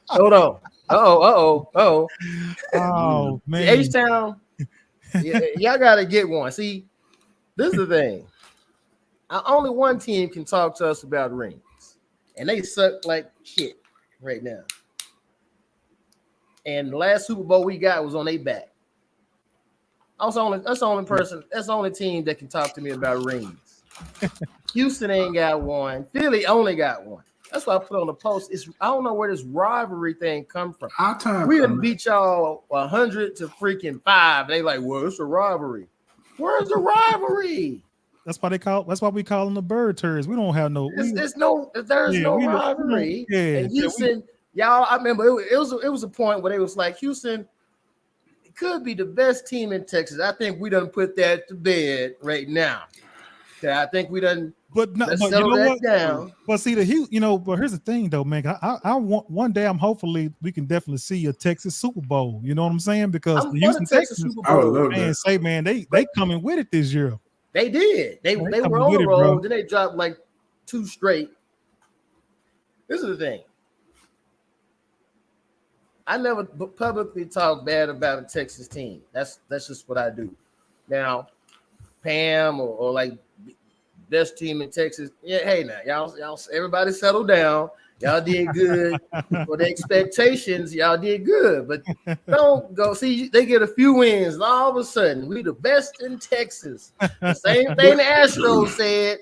Hold on. Oh. Oh man. H-Town, y'all got to get one. See, this is the thing. Only one team can talk to us about rings, and they suck like shit right now. And the last Super Bowl we got was on their back. That's the only person. That's the only team that can talk to me about rings. Houston ain't got one. Philly only got one. That's why I put on the post. I don't know where this rivalry thing come from. We done beat y'all 100 to freaking 5. They like, well, it's a rivalry. Where's the rivalry? That's why we call them the bird turds. We don't have no. There's no rivalry. And Houston, y'all. I remember it was a point where they was like, Houston could be the best team in Texas. I think we done put that to bed right now. I think we done. But you know what? Down. But see but here's the thing though, man. I want one day. Hopefully we can definitely see a Texas Super Bowl. You know what I'm saying? Because the Houston Texans, Super Bowl, they coming with it this year. They did. They were on the road. Then they dropped like 2 straight. This is the thing. I never publicly talk bad about a Texas team. That's just what I do. Now, Pam or like best team in Texas. Yeah, hey now, y'all everybody settle down. Y'all did good for the expectations. Y'all did good, but don't go see. They get a few wins, and all of a sudden, we the best in Texas. The same thing the Astros said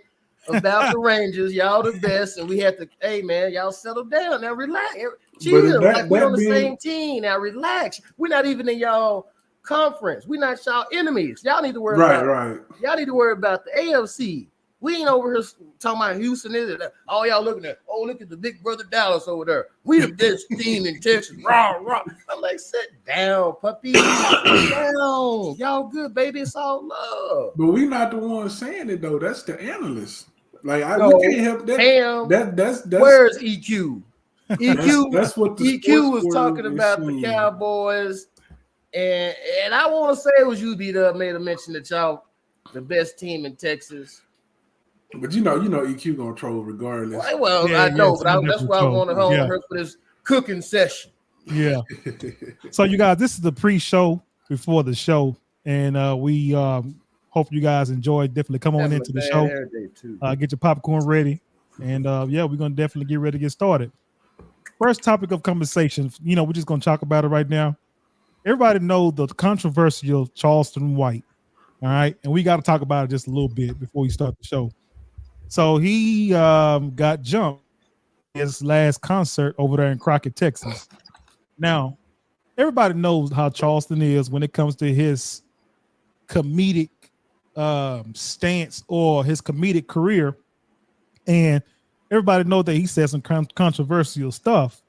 about the Rangers. Y'all the best, and we have to. Hey man, y'all settle down now. Relax, chill. Like we're on the same team now. Relax. We're not even in y'all conference. We're not y'all enemies. Y'all need to worry about. Y'all need to worry about the AFC. We ain't over here talking about Houston, is it? All y'all looking at, look at the big brother Dallas over there. We the best team in Texas. Rah, rah. I'm like, sit down, puppy. Sit down. Y'all good, baby. It's all love. But we not the ones saying it, though. That's the analysts. Like, we can't help that. That's where's EQ? EQ, that's what the EQ was talking about the Cowboys. And I want to say it was you, B-Dub, made a mention that y'all the best team in Texas. But you know, EQ gonna troll regardless. Well, I know, but that's why I want to hold her for this cooking session. Yeah. So you guys, this is the pre-show before the show, and we hope you guys enjoy. Definitely come on into the show. Get your popcorn ready, and we're gonna definitely get ready to get started. First topic of conversation. We're just gonna talk about it right now. Everybody knows the controversial Charleston White. All right, and we got to talk about it just a little bit before we start the show. So he got jumped his last concert over there in Crockett, Texas. Now, everybody knows how Charleston is when it comes to his comedic stance or his comedic career. And everybody knows that he said some controversial stuff.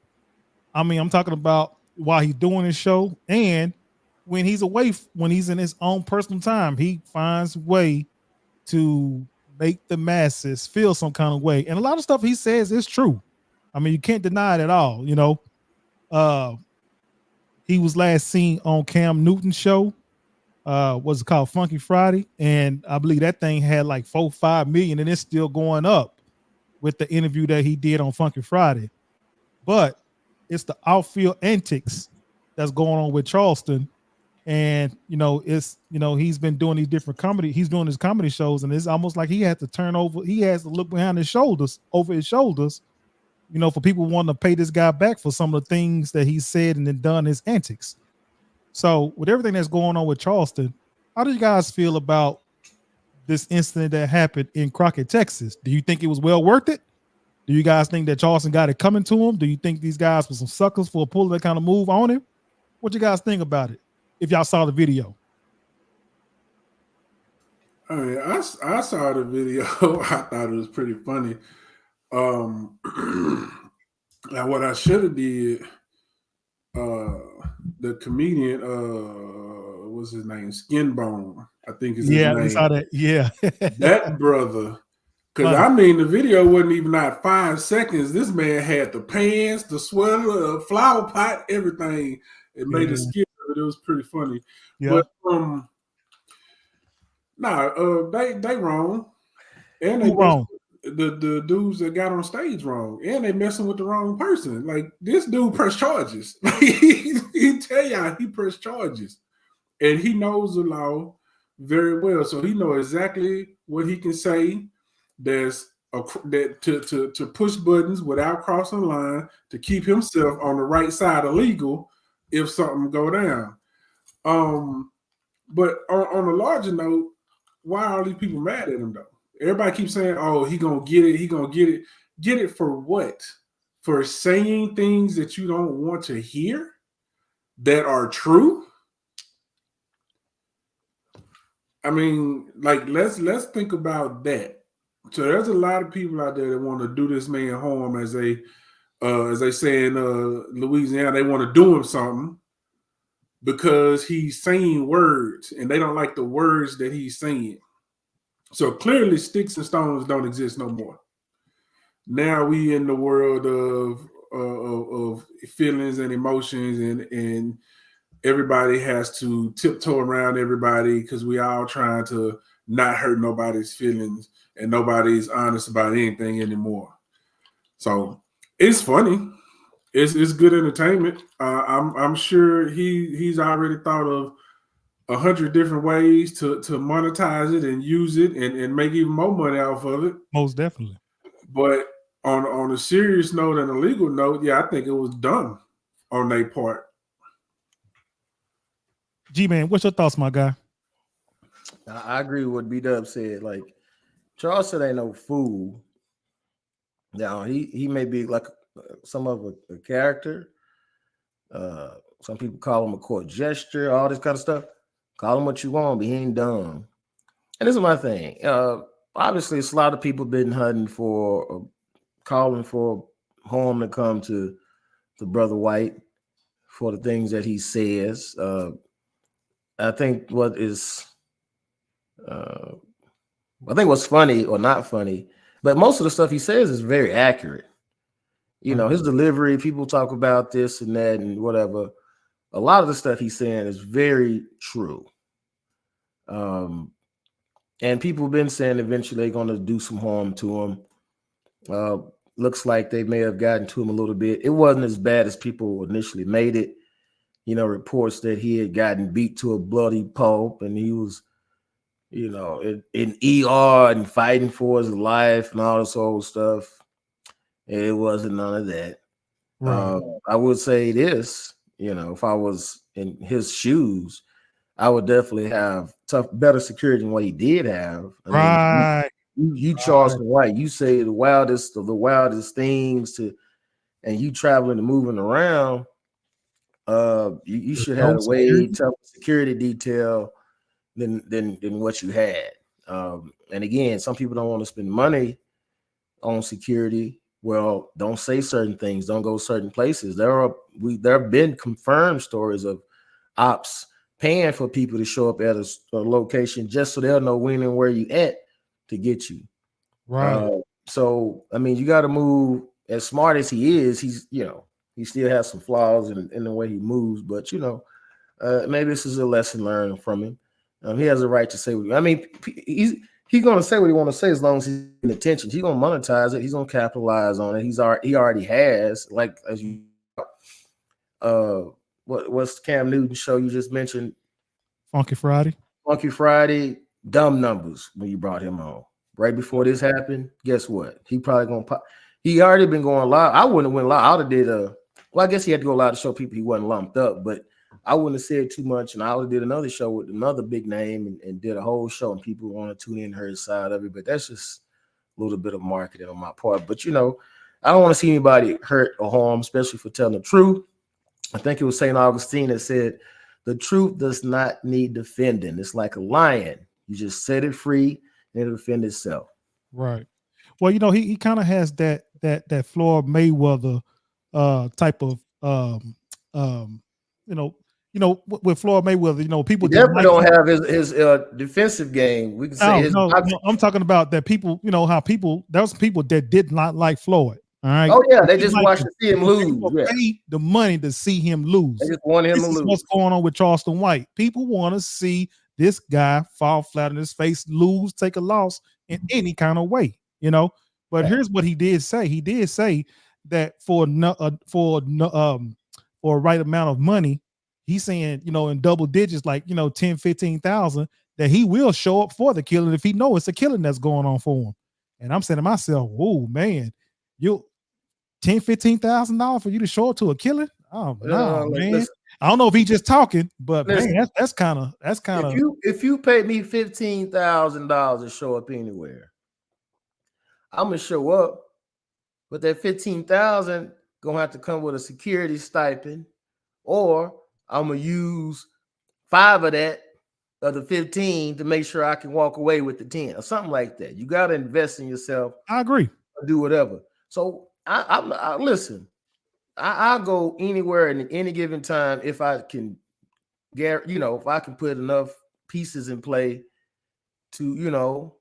I mean, I'm talking about while he's doing his show and when he's away, when he's in his own personal time, he finds a way to make the masses feel some kind of way. And a lot of stuff he says is true. I mean, you can't deny it at all. He was last seen on Cam Newton's show. What's it called? Funky Friday. And I believe that thing had like 4-5 million and it's still going up with the interview that he did on Funky Friday. But it's the outfield antics that's going on with Charleston. And he's been doing these different comedy. He's doing his comedy shows, and it's almost like he has to turn over. He has to look behind his shoulders, over his shoulders, for people wanting to pay this guy back for some of the things that he said and then done his antics. So, with everything that's going on with Charleston, how do you guys feel about this incident that happened in Crockett, Texas? Do you think it was well worth it? Do you guys think that Charleston got it coming to him? Do you think these guys were some suckers for pulling that kind of move on him? What you guys think about it? If y'all saw the video. I mean, I saw the video. I thought it was pretty funny. Now what I should have did, the comedian, what's his name? Skinbone, I think is his name. I saw that. Yeah. That brother, because I mean the video wasn't even not 5 seconds. This man had the pants, the sweater, the flower pot, everything. It made a skit. It was pretty funny, but they wrong, and they wrong. the dudes that got on stage wrong, and they messing with the wrong person. Like this dude pressed charges. He tell y'all he pressed charges, and he knows the law very well, so he knows exactly what he can say. There's that to push buttons without crossing the line to keep himself on the right side of legal if something go down. But on a larger note, why are all these people mad at him though? Everybody keeps saying, "Oh, he gonna get it. He gonna get it." Get it for what? For saying things that you don't want to hear that are true? I mean, like let's think about that. So there's a lot of people out there that want to do this man harm, as they say in Louisiana. They want to do him something because he's saying words, and they don't like the words that he's saying. So clearly, sticks and stones don't exist no more. Now we in the world of feelings and emotions, and everybody has to tiptoe around everybody because we all trying to not hurt nobody's feelings, and nobody's honest about anything anymore. So it's funny. It's good entertainment. I'm sure he's already thought of 100 different ways to monetize it and use it and make even more money off of it. Most definitely. But on a serious note and a legal note, yeah, I think it was dumb on their part. G-Man, what's your thoughts, my guy? I agree with what B-Dub said. Like, Charleston ain't no fool. Now, he may be like some of a character. Some people call him a court gesture, all this kind of stuff. Call him what you want, but he ain't dumb. And this is my thing. Obviously, it's a lot of people been hunting for, calling for harm to come to Brother White for the things that he says. I think what's funny or not funny, but most of the stuff he says is very accurate. You know, his delivery, people talk about this and that and whatever. A lot of the stuff he's saying is very true. And people have been saying eventually they're going to do some harm to him. Looks like they may have gotten to him a little bit. It wasn't as bad as people initially made it. You know, reports that he had gotten beat to a bloody pulp and he was, you know, in ER and fighting for his life and all this old stuff. It wasn't none of that. Right. I would say this, you know, if I was in his shoes, I would definitely have better security than what he did have. I mean, you Charleston White, you say the wildest things and you traveling and moving around. You should have a way tougher security detail than what you had. And again, some people don't want to spend money on security. Well, don't say certain things. Don't go certain places. There have been confirmed stories of ops paying for people to show up at a location just so they'll know when and where you at to get you. Right. So, I mean, you got to move as smart as he is. He's, you know, he still has some flaws in the way he moves, but, you know, maybe this is a lesson learned from him. He has a right to say what he's going to say what he want to say as long as he's in attention. He's going to monetize it. He's going to capitalize on it. He already has, like, as you what's Cam Newton show you just mentioned? Funky Friday, dumb numbers when you brought him on. Right before this happened, guess what? He probably going to pop. He already been going live. I wouldn't have went live. I would have did well, I guess he had to go live to show people he wasn't lumped up, but I wouldn't have said too much, and I would have did another show with another big name and did a whole show, and people want to tune in and hear his side of it. But that's just a little bit of marketing on my part. But, you know, I don't want to see anybody hurt or harm, especially for telling the truth. I think it was St. Augustine that said, the truth does not need defending. It's like a lion. You just set it free and it'll defend itself. Right. Well, you know, he kind of has that Floyd Mayweather type of you know, with Floyd Mayweather, you know, people definitely don't have his defensive game. We can say I'm talking about that people, you know, how there was people that did not like Floyd. All right. Oh yeah, they just watched to see him lose. People paid the money to see him lose. They just want him to lose. What's going on with Charleston White? People want to see this guy fall flat on his face, lose, take a loss in any kind of way. You know, But here's what he did say. He did say that for a right amount of money, he's saying, in double digits, like 10, 15,000, that he will show up for the killing if he knows it's a killing that's going on for him. And I'm saying to myself, oh man, you $10,000-$15,000 for you to show up to a killing? Oh no, man. Listen, I don't know if he's just talking, but listen, man, that's kind of if you pay me $15,000 to show up anywhere, I'm gonna show up, but that $15,000 gonna have to come with a security stipend, or I'm gonna use 5 of that of the 15 to make sure I can walk away with the 10 or something like that. You got to invest in yourself. I agree. Or do whatever. So I listen. I'll go anywhere in any given time if I can get, if I can put enough pieces in play to,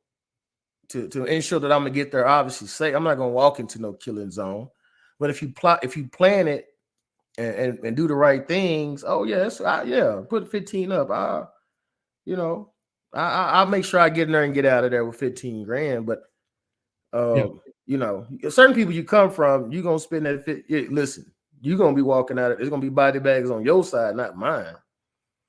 to ensure that I'm gonna get there. Obviously, safe. I'm not gonna walk into no killing zone, but if you plan it and do the right things, put 15 up. I'll make sure I get in there and get out of there with 15 grand. But certain people you come from, you're gonna spend that. Listen, you're gonna be walking out. There's gonna be body bags on your side, not mine.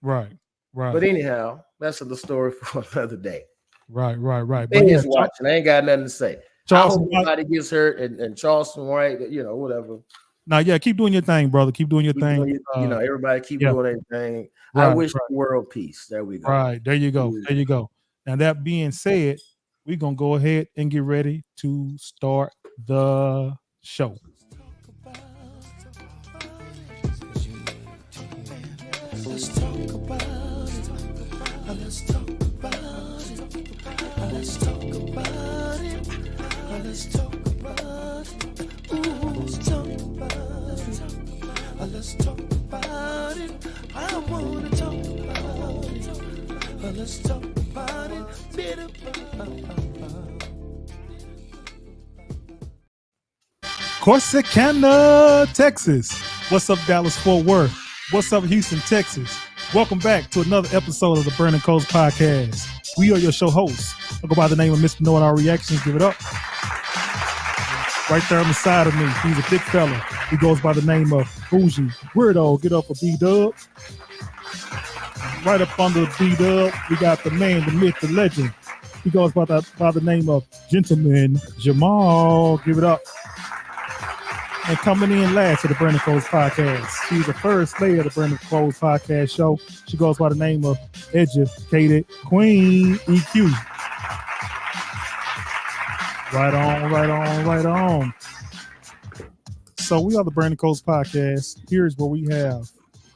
Right. But anyhow, that's the story for another day. Right. But yeah, watching. I ain't got nothing to say. Charleston, I hope nobody gets hurt and Charleston, right? Whatever. Now, keep doing your thing, brother. Keep doing your thing. Everybody keep doing their thing. Right, I wish the world peace. There we go. Right. There you go. There you go. Now, that being said, we're going to go ahead and get ready to start the show. Let's talk about it. Let's talk about it. Let's talk about it. Let's talk about it. Ooh, let's talk about it. Let's talk about it. I want to talk about it. Let's talk about it. Corsicana, Texas. What's up, Dallas Fort Worth? What's up, Houston, Texas? Welcome back to another episode of the Burning Coals Podcast. We are your show hosts. I go by the name of Mr. Knowing Our Reactions. Give it up. Right there on the side of me, he's a big fella. He goes by the name of Bougie Weirdo. Get up for B-Dub. Right up under B-Dub, we got the man, the myth, the legend. He goes by the name of Gentleman Jamal. Give it up. And coming in last to the Burning Coals Podcast, she's the first lady of the Burning Coals Podcast show. She goes by the name of Educated Queen EQ. Right on. So we are the Burning Coals Podcast. Here's where we have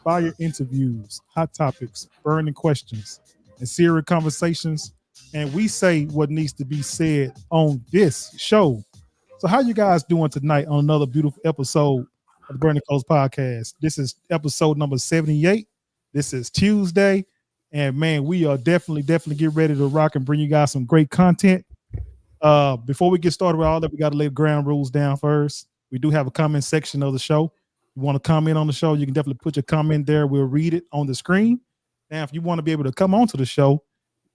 fire interviews, hot topics, burning questions, and serious conversations. And we say what needs to be said on this show. So how you guys doing tonight on another beautiful episode of the Burning Coals Podcast? This is episode number 78. This is Tuesday. And man, we are definitely get ready to rock and bring you guys some great content. Before we get started with all that, we got to lay the ground rules down first. We do have a comment section of the show. You want to comment on the show, you can definitely put your comment there. We'll read it on the screen. Now, if you want to be able to come onto the show,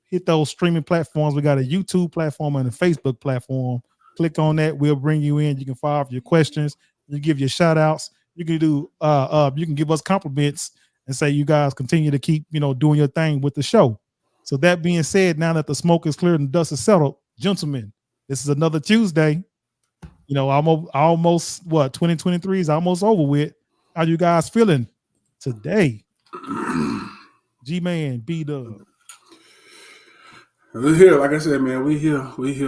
hit those streaming platforms. We got a YouTube platform and a Facebook platform. Click on that. We'll bring you in. You can fire off your questions. You give your shout outs. You can do you can give us compliments and say you guys continue to keep doing your thing with the show. So that being said, now that the smoke is cleared and the dust is settled, gentlemen, this is another Tuesday. Almost 2023 is almost over with. How you guys feeling today? G-Man, B-Dub. We're here. Like I said, man, we here. We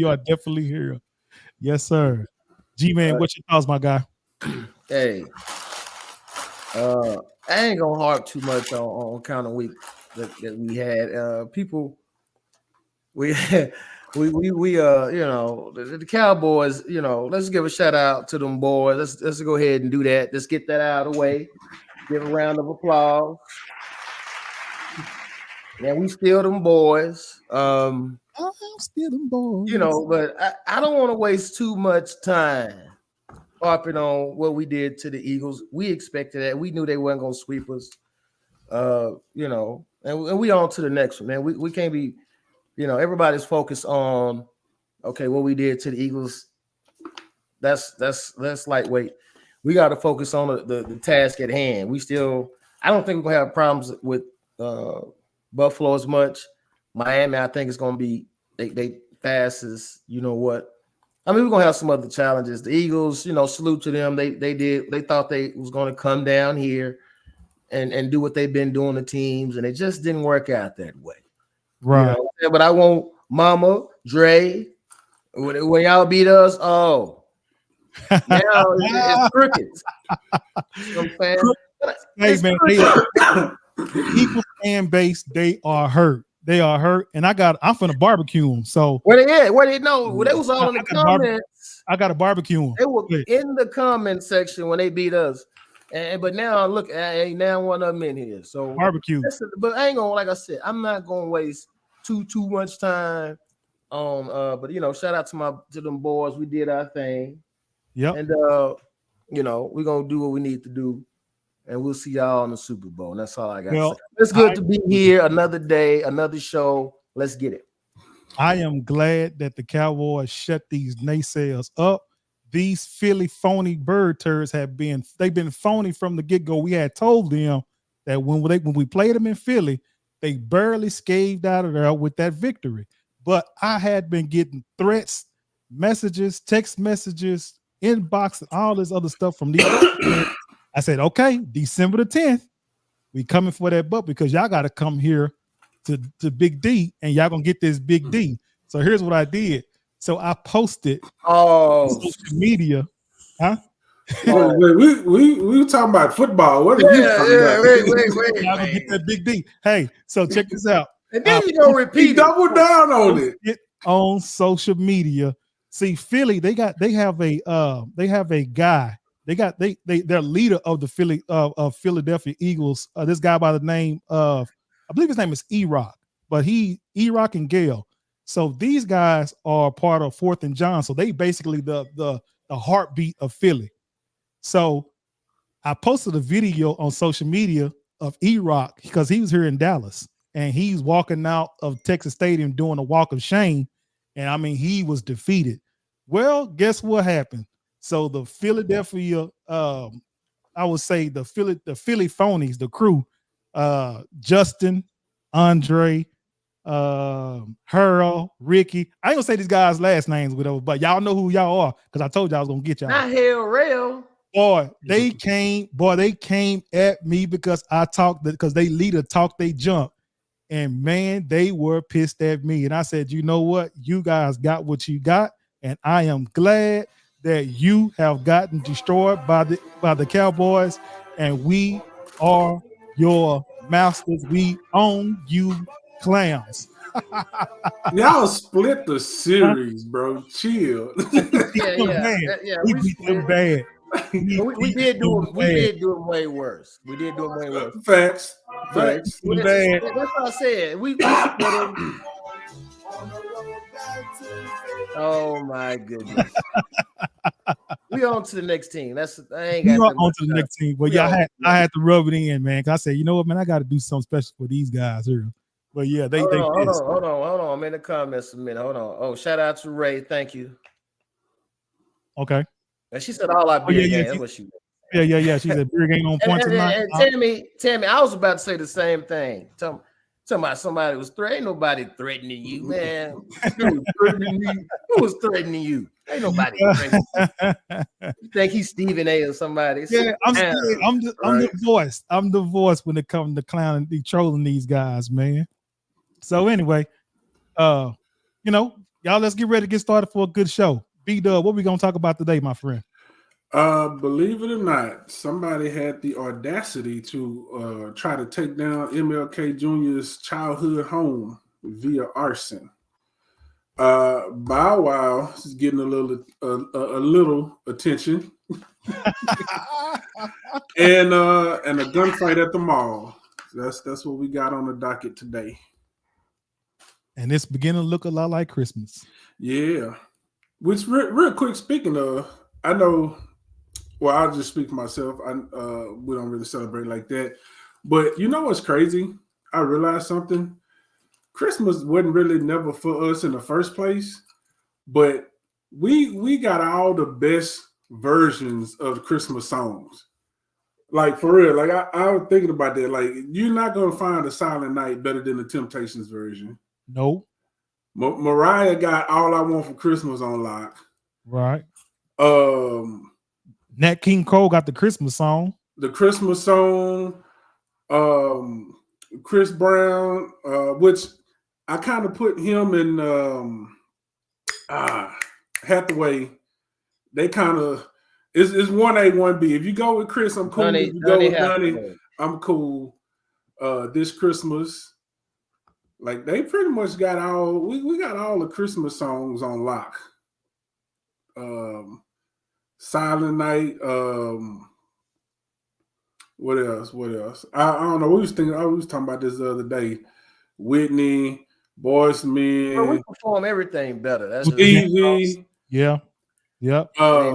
are definitely here. Yes, sir. G-Man, what's your thoughts, my guy? Hey, I ain't gonna harp too much on kind of week that we had. People, we the Cowboys, let's give a shout out to them boys. Let's go ahead and do that. Let's get that out of the way. Give a round of applause. Man, we still them boys. I'm still them boys. But I don't want to waste too much time harping on what we did to the Eagles. We expected that. We knew they weren't going to sweep us. And we on to the next one, man. We can't be, everybody's focused on okay, what we did to the Eagles, that's lightweight. We got to focus on the task at hand. I don't think we're gonna have problems with Buffalo as much. Miami, I think it's gonna be they fast as you know what. I mean, we're gonna have some other challenges. The Eagles, salute to them. They thought they was gonna come down here and do what they've been doing to teams, and it just didn't work out that way. Right. But I want Mama, Dre, when y'all beat us, now it's crickets. You know what I'm saying? Hey man, the Eagles fan base, they are hurt. They are hurt, and I'm finna barbecue them. So where they at? Where they know? Well, they was all in the comments. I got to barbecue them. They were in the comment section when they beat us. But now look, now one of them in here. So barbecue. But I ain't gonna, like I said, I'm not gonna waste too much time on. But shout out to them boys. We did our thing. Yep. And we're gonna do what we need to do. And we'll see y'all on the Super Bowl. And that's all I got to say. It's good to be here. Another day, another show. Let's get it. I am glad that the Cowboys shut these naysayers up. These Philly phony bird turds they've been phony from the get-go. We had told them that when we played them in Philly, they barely scathed out of there with that victory. But I had been getting threats, messages, text messages, inbox, and all this other stuff from these. I said, okay, December the 10th, we coming for that butt because y'all got to come here to Big D and y'all going to get this Big D. So here's what I did. So I posted on social media. Huh? Wait, we were talking about football. What are you talking about? Wait. Y'all going to get that Big D. Hey, so check this out. And then you going to repeat double down on it. On social media. See, Philly, they have a guy. Their leader of the Philadelphia Eagles, this guy by the name of, I believe his name is E-Rock, but E-Rock and Gale. So these guys are part of 4th and John. So they basically the heartbeat of Philly. So I posted a video on social media of E-Rock because he was here in Dallas and he's walking out of Texas Stadium doing a walk of shame. And I mean, he was defeated. Well, guess what happened? So the Philadelphia, I would say the Philly phonies, the crew, Justin, Andre, Harold, Ricky. I ain't gonna say these guys' last names, whatever, but y'all know who y'all are because I told y'all I was gonna get y'all. Not hell real. Boy, they came at me because they leader talked they junk. And man, they were pissed at me. And I said, you know what? You guys got what you got, and I am glad that you have gotten destroyed by the Cowboys, and we are your masters. We own you, clowns. Y'all split the series, bro. Chill. Yeah. We beat them bad. We did do them way worse. We did do them way worse. Facts. That's what I said. We split them. Oh my goodness. We on to the next team. I ain't got on to the next team. But I had to rub it in, man. Cause I said, you know what, man, I got to do something special for these guys here. But yeah, hold on. I'm in the comments a minute. Hold on. Oh, shout out to Ray. Thank you. Okay. And she said all our beer game. That's what she did. Yeah. She said beer game on point tonight. And Tammy, I was about to say the same thing. Somebody was threatening. Ain't nobody threatening you, man. Who was threatening you? Ain't nobody threatening you. You think he's Stephen A. or somebody? Yeah, I'm the voice. I'm the voice when it comes to clowning, trolling these guys, man. So anyway, y'all, let's get ready to get started for a good show. B-Dub, what we gonna talk about today, my friend? Believe it or not, somebody had the audacity to try to take down MLK Jr.'s childhood home via arson. Bow Wow is getting a little attention, and a gunfight at the mall. That's what we got on the docket today. And it's beginning to look a lot like Christmas. Yeah. Which real quick, speaking of, I know. Well, I'll just speak for myself. We don't really celebrate like that. But you know what's crazy? I realized something. Christmas wasn't really never for us in the first place. but we got all the best versions of the Christmas songs. Like for real, like I was thinking about that. Like you're not gonna find a Silent Night better than the Temptations version. No. Mariah got All I Want for Christmas on lock. Right. Nat King Cole got the Christmas song. The Christmas song. Chris Brown, which I kind of put him and Hathaway. They kind of it's 1A, 1B. If you go with Chris, I'm cool. If you go with Donnie, I'm cool. This Christmas, like they pretty much got all we got all the Christmas songs on lock. Silent Night. What else? I don't know. I was talking about this the other day. Whitney, Boyz II Men. Well, we perform everything better. That's Stevie. Yeah. Yep.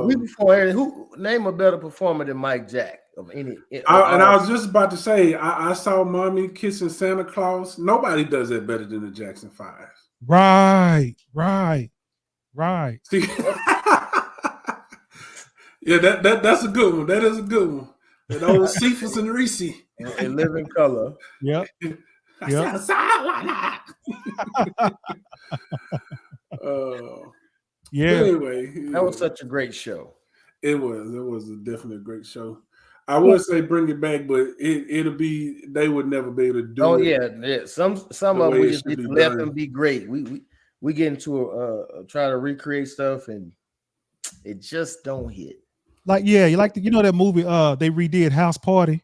We perform. Who name a better performer than Mike Jack of any? I was just about to say, I saw Mommy Kissing Santa Claus. Nobody does that better than the Jackson 5. Right. See, yeah, that's a good one. That is a good one. And old Cephas and Reese. In Living Color. Yep. Yeah. Anyway, that was such a great show. It was a definitely great show. I would say bring it back, but it'll be they would never be able to do it. Yeah. Some of them we just let them be great. We get into try to recreate stuff and it just don't hit. Like that movie they redid House Party.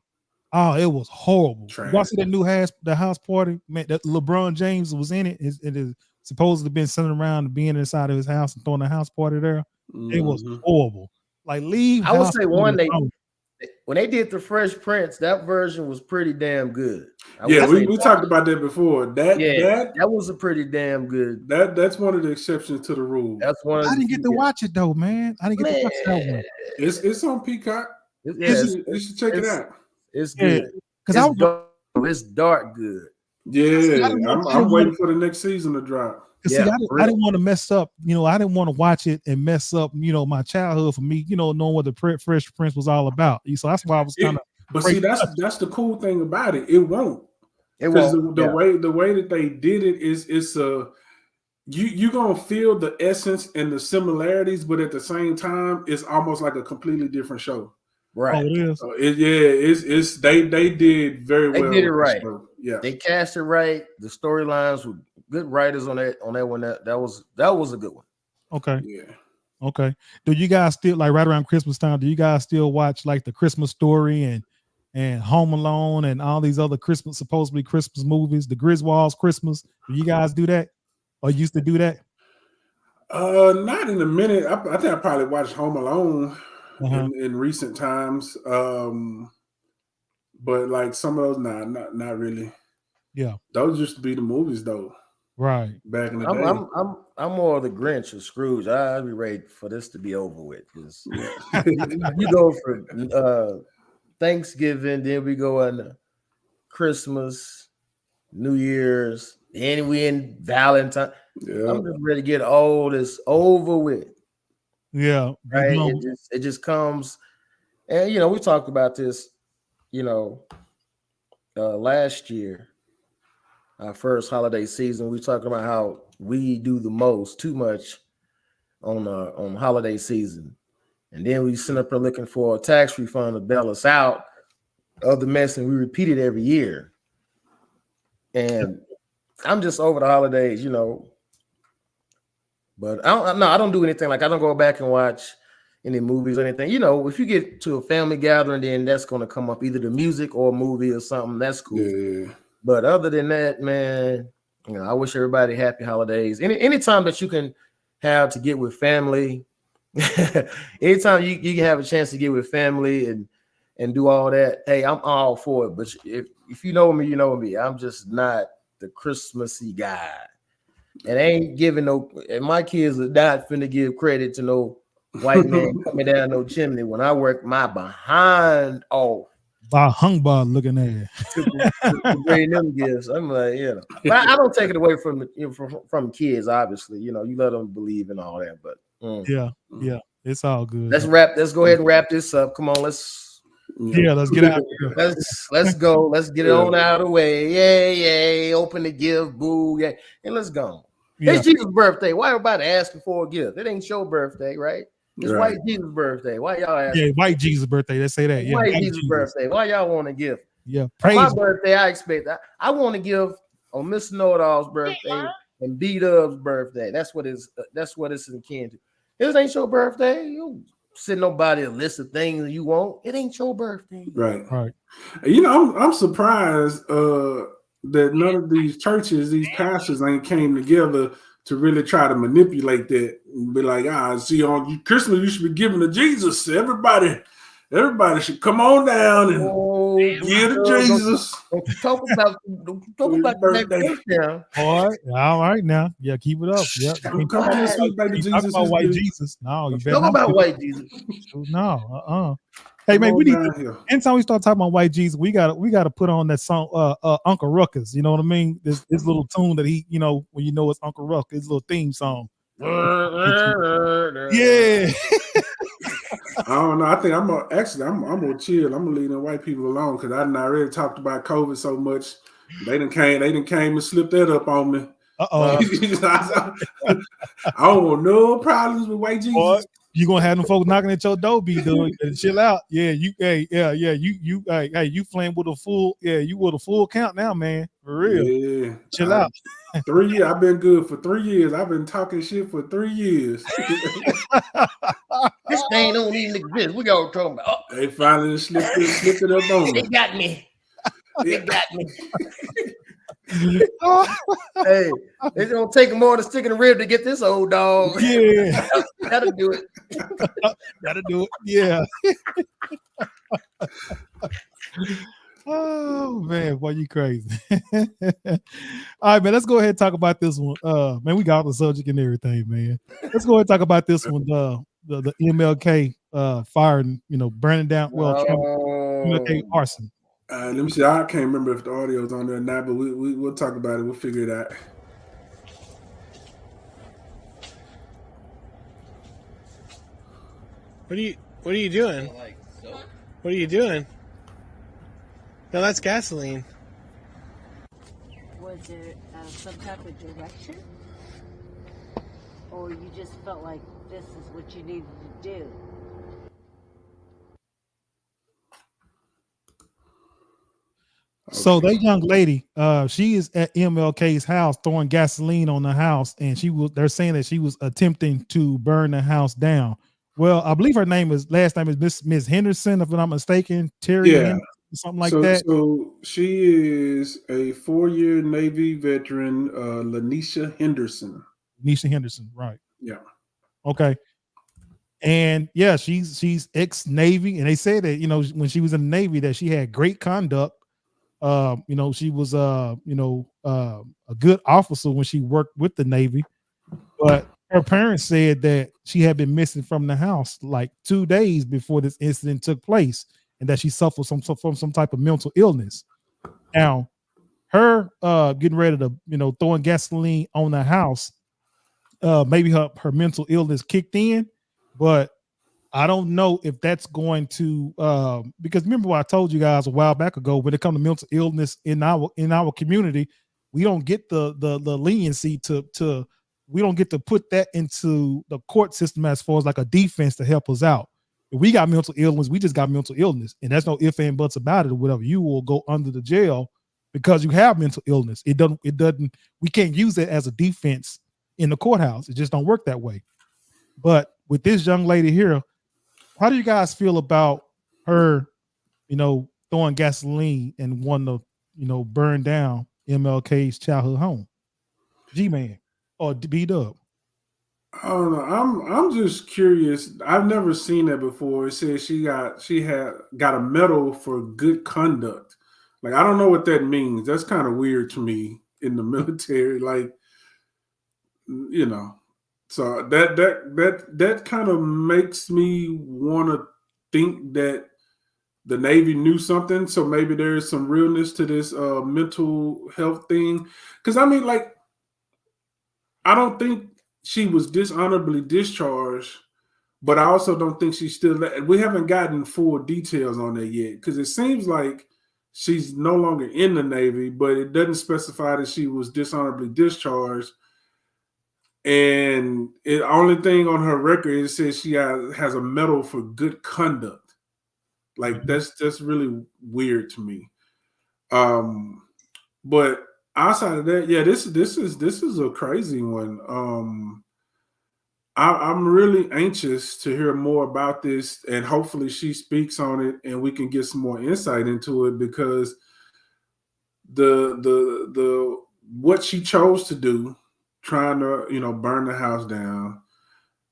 Oh, it was horrible. You see that new house party? Man, that LeBron James was in it. It is supposed to have been sitting around being inside of his house and throwing a house party there. Mm-hmm. It was horrible. Like leave. I would say when they did the Fresh Prince, that version was pretty damn good. We talked about that before. That was a pretty damn good. That's one of the exceptions to the rule. That's one. I didn't get to watch it though, man. I didn't get to watch that one. It's on Peacock. You should check it out. It's good because it's dark good. Yeah, I'm waiting for the next season to drop. See, I didn't want to mess up. I didn't want to watch it and mess up. My childhood for me. Knowing what the Fresh Prince was all about. So that's why I was kind of. But see, that's the cool thing about it. It won't. Because the way that they did it is you're gonna feel the essence and the similarities, but at the same time, it's almost like a completely different show. Right. Oh, it is. It's they did very well. They did it right. Yeah. They cast it right. The storylines were good writers on that one. That was a good one. Okay. Yeah. Okay. Do you guys still like right around Christmas time? Do you guys still watch like the Christmas Story and Home Alone and all these other supposedly Christmas movies? The Griswolds Christmas. Do you guys do that? Or used to do that? Not in a minute. I think I probably watched Home Alone in recent times. But like some of those, not really. Yeah. Those used to be the movies though. Right. Back in the day. I'm more of the Grinch or Scrooge. I'd be ready for this to be over with. You go for Thanksgiving, then we go on Christmas, New Year's, and we in Valentine. Yeah. I'm just ready to get all this over with. Yeah. Right. It just comes, and we talked about this, last year, our first holiday season. We talking about how we do too much on holiday season, and then we send up there looking for a tax refund to bail us out of the mess, and we repeat it every year. And I'm just over the holidays, But I don't do anything. Like I don't go back and watch any movies or anything. If you get to a family gathering, then that's going to come up, either the music or a movie or something. That's cool. Yeah. But other than that, man, I wish everybody happy holidays. Anytime that you can have to get with family, anytime you can have a chance to get with family and do all that, hey, I'm all for it. But if you know me, you know me. I'm just not the Christmassy guy. And I ain't giving and my kids are not finna give credit to no white man coming down no chimney when I work my behind off. By Hungbar looking at to bring them gifts. I'm like, but I don't take it away from from kids. Obviously, you let them believe in all that. But yeah, it's all good. Let's go ahead and wrap this up. Come on, let's get out here. Let's go. Let's get it on out of the way. Yay! Open the gift, boo! Yeah, and let's go. Yeah. It's Jesus' birthday. Why everybody asking for a gift? It ain't your birthday, right? It's white Jesus' birthday. Why y'all asking? Yeah, white Jesus' birthday. Let's say that. Yeah, white Jesus' birthday. Why y'all want to give? Yeah, praise. My birthday, I expect that. I want to give on Miss Know-It-All's birthday and B-Dub's birthday. That's what it's akin to. This ain't your birthday. You send nobody a list of things you want. It ain't your birthday. Right. I'm surprised that none of these churches, these pastors ain't came together to really try to manipulate that and be like, see, on Christmas, you should be giving to Jesus. Everybody should come on down and give to Jesus. Talk about the next now. All right now. Yeah, keep it up. Yeah. Come on, sweet baby Jesus. Talk about white Jesus. No, you better talk about white Jesus. No, Hey man, we need to, anytime we start talking about white Jesus, we gotta put on that song Uncle Ruckus, you know what I mean? This little tune that he, when it's Uncle Ruckus, his little theme song. Yeah. I don't know. I think I'm gonna chill. I'm gonna leave the white people alone because I already talked about COVID so much. They done came and slipped that up on me. I don't want no problems with white Jesus. Boy, you gonna have them folks knocking at your door, doing chill out. Yeah, you playing with a full count now, man. For real. Yeah. Chill out. 3 years. I've been good for 3 years. I've been talking shit for 3 years. This thing don't even exist. We got talking about. They finally slipped it up on me. They got me. They got me. Hey, it's gonna take more than sticking a rib to get this old dog. Yeah, gotta do it. Gotta do it. Yeah. Oh man, boy, you crazy. All right, man. Let's go ahead and talk about this one. Man, we got the subject and everything, man. Let's go ahead and talk about this one. The MLK firing, burning down. MLK arson. Let me see. I can't remember if the audio is on there or not, but we'll talk about it. We'll figure it out. What are you doing? What are you doing? No, that's gasoline. Was there some type of direction? Or you just felt like this is what you needed to do? So that young lady, she is at MLK's house throwing gasoline on the house, and they're saying that she was attempting to burn the house down. Well, I believe her last name is Miss Henderson, if I'm not mistaken, Terry, Henderson, something like that. So she is a 4-year Navy veteran, Lanisha Henderson. Lanisha Henderson, right? Yeah. Okay. And yeah, she's ex-Navy, and they say that when she was in the Navy that she had great conduct. She was a good officer when she worked with the Navy, but her parents said that she had been missing from the house like 2 days before this incident took place, and that she suffered from some type of mental illness. Now, her getting ready to throwing gasoline on the house, maybe her mental illness kicked in, but I don't know if that's going to because remember what I told you guys a while back ago, when it comes to mental illness in our community, we don't get the leniency to we don't get to put that into the court system as far as like a defense to help us out. If we got mental illness, we just got mental illness, and that's no ifs and buts about it or whatever. You will go under the jail because you have mental illness. It doesn't we can't use it as a defense in the courthouse. It just don't work that way. But with this young lady here, how do you guys feel about her, throwing gasoline and wanting to, burn down MLK's childhood home? G-Man or B-Dub? I don't know. I'm just curious. I've never seen that before. It says she had got a medal for good conduct. Like, I don't know what that means. That's kind of weird to me in the military. Like, So that kind of makes me want to think that the Navy knew something, so maybe there is some realness to this mental health thing. Because I mean, like, I don't think she was dishonorably discharged, but I also don't think she's still. We haven't gotten full details on that yet, because it seems like she's no longer in the Navy, but it doesn't specify that she was dishonorably discharged. And the only thing on her record is it says she has a medal for good conduct. Like that's really weird to me. But outside of that, yeah, this is a crazy one. I'm really anxious to hear more about this, and hopefully she speaks on it, and we can get some more insight into it, because the what she chose to do, trying to burn the house down,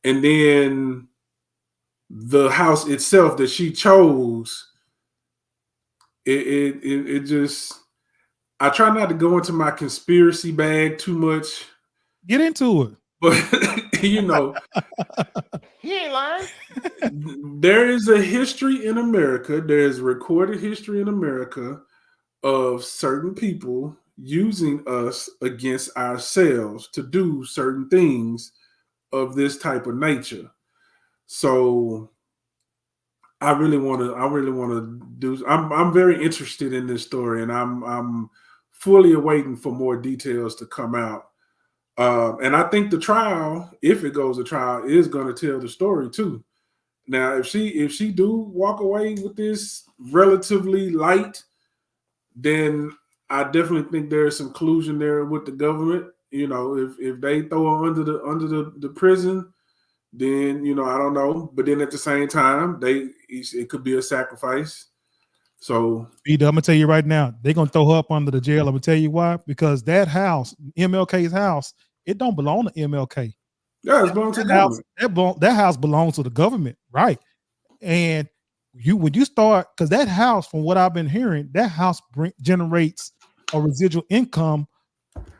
and then the house itself that she chose, it just, I try not to go into my conspiracy bag too much. Get into it. But he ain't lying. There is a history in America, there's recorded history in America of certain people using us against ourselves to do certain things of this type of nature. So I really want to do. I'm very interested in this story, and I'm fully awaiting for more details to come out. And I think the trial, if it goes to trial, is going to tell the story too. Now, if she do walk away with this relatively light, then I definitely think there's some collusion there with the government. If they throw her under the prison, then I don't know. But then at the same time, it could be a sacrifice. So Peter, I'm gonna tell you right now, they're gonna throw her up under the jail. I'm gonna tell you why. Because that house, MLK's house, it don't belong to MLK. Yeah, it belongs to the government. That house belongs to the government, right? And when you start, because that house, from what I've been hearing, that house generates a residual income.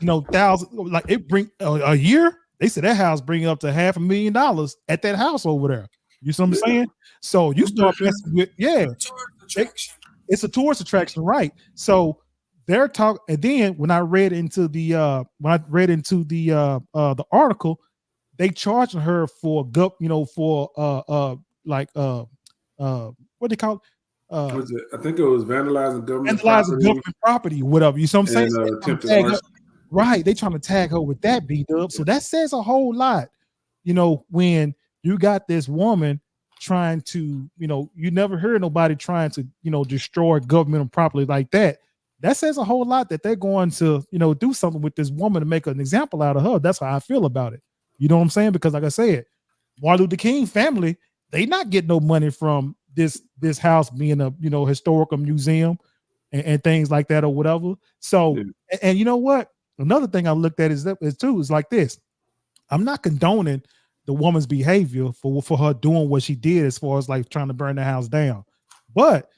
Like it bring a year. They said that house bring up to $500,000 at that house over there. You see what I'm saying? So you start messing with, it's a tourist attraction, right? So they're talking, and then when I read into the article, they charging her for what do they call it? I think it was vandalizing government property, whatever. You see what I'm saying? Right, they trying to tag her with that, B-Dub. So that says a whole lot. When you got this woman trying to, you never heard nobody trying to, destroy governmental property like that. That says a whole lot that they're going to, do something with this woman to make an example out of her. That's how I feel about it. You know what I'm saying? Because like I said, Martin Luther King family, they not getting no money from this house being a, historical museum and things like that or whatever. So, and you know what? Another thing I looked at is like this. I'm not condoning the woman's behavior for her doing what she did as far as like trying to burn the house down. But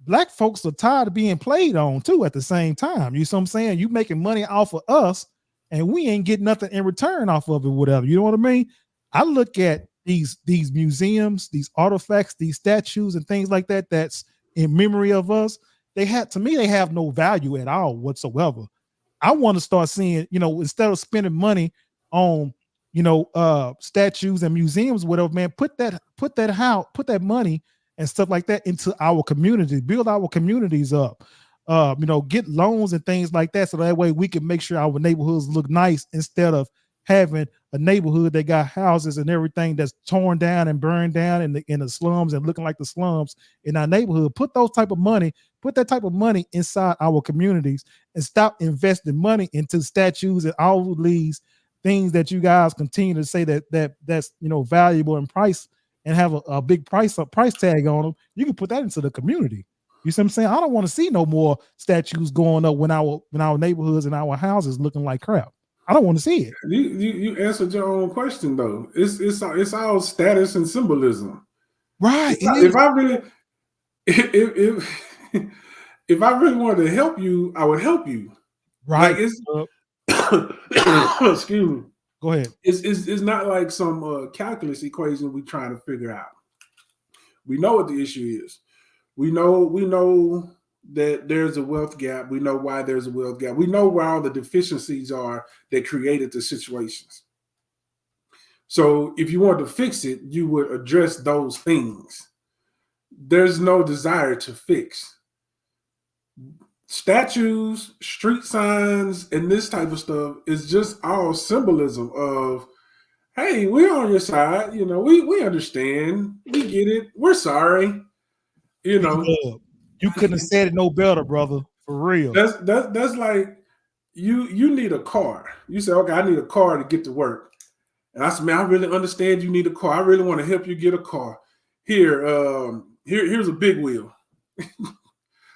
black folks are tired of being played on too at the same time. You see what I'm saying? You making money off of us and we ain't getting nothing in return off of it, whatever. You know what I mean? I look at these museums, these artifacts, these statues and things like that that's in memory of us. They have no value at all whatsoever. I want to start seeing, instead of spending money on, statues and museums, whatever, man, put that money and stuff like that into our community, build our communities up, get loans and things like that. So that way we can make sure our neighborhoods look nice instead of having a neighborhood that got houses and everything that's torn down and burned down in the slums and looking like the slums in our neighborhood. Put that type of money inside our communities and stop investing money into statues and all these things that you guys continue to say that's valuable in price and have a big price tag on them. You can put that into the community. You see what I'm saying? I don't want to see no more statues going up when our neighborhoods and our houses looking like crap. I don't want to see it. You answered your own question though. It's all status and symbolism, right? If I really wanted to help you, I would help you. Right? Like excuse me. Go ahead. It's not like some calculus equation we trying to figure out. We know what the issue is. We know that there's a wealth gap. We know why there's a wealth gap. We know where all the deficiencies are that created the situations. So if you want to fix it, you would address those things. There's no desire to fix. Statues, street signs, and this type of stuff is just all symbolism of, hey, we're on your side. You know, we understand. We get it. We're sorry. You know. You couldn't have said it no better, brother. For real. That's like you need a car. You say, okay, I need a car to get to work. And I said, man, I really understand you need a car. I really want to help you get a car. Here's a big wheel.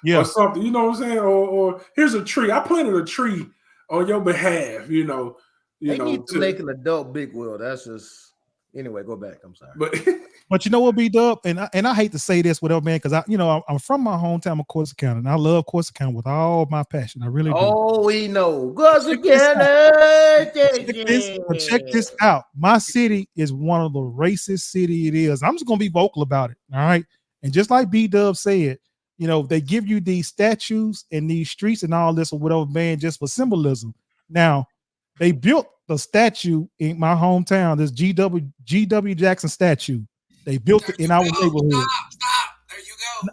Yeah. Or something, you know what I'm saying? Or here's a tree. I planted a tree on your behalf, you know. They need to make an adult big wheel. That's just anyway, go back. I'm sorry. But you know what, B-Dub? And I hate to say this, whatever, man, because I'm from my hometown of Corsicana, and I love Corsicana with all my passion. I really do. Oh, we know. Corsicana. Check this out. My city is one of the racist city it is. I'm just gonna be vocal about it. All right. And just like B-Dub said, you know, they give you these statues and these streets and all this or whatever, man, just for symbolism. Now, they built the statue in my hometown, this G.W. Jackson statue. They built it in our neighborhood. Stop. There you go.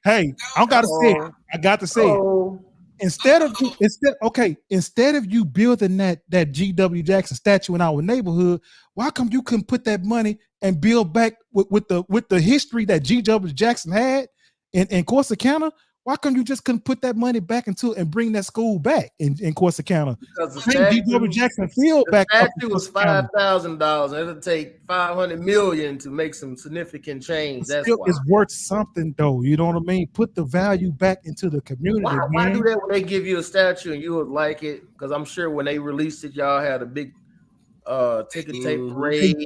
Hey, I got to say it. I got to say it. Instead of you building that G.W. Jackson statue in our neighborhood, why come you couldn't put that money and build back with the history that G.W. Jackson had in Corsicana? Why come you just couldn't put that money back into it and bring that school back in Corsicana? Because the G.W. Jackson Field back up. The statue was $5,000. It'll take $500 million to make some significant change. That's why. It's worth something, though. You know what I mean? Put the value back into the community. Why do that when they give you a statue and you would like it? Because I'm sure when they released it, y'all had a big ticker tape parade.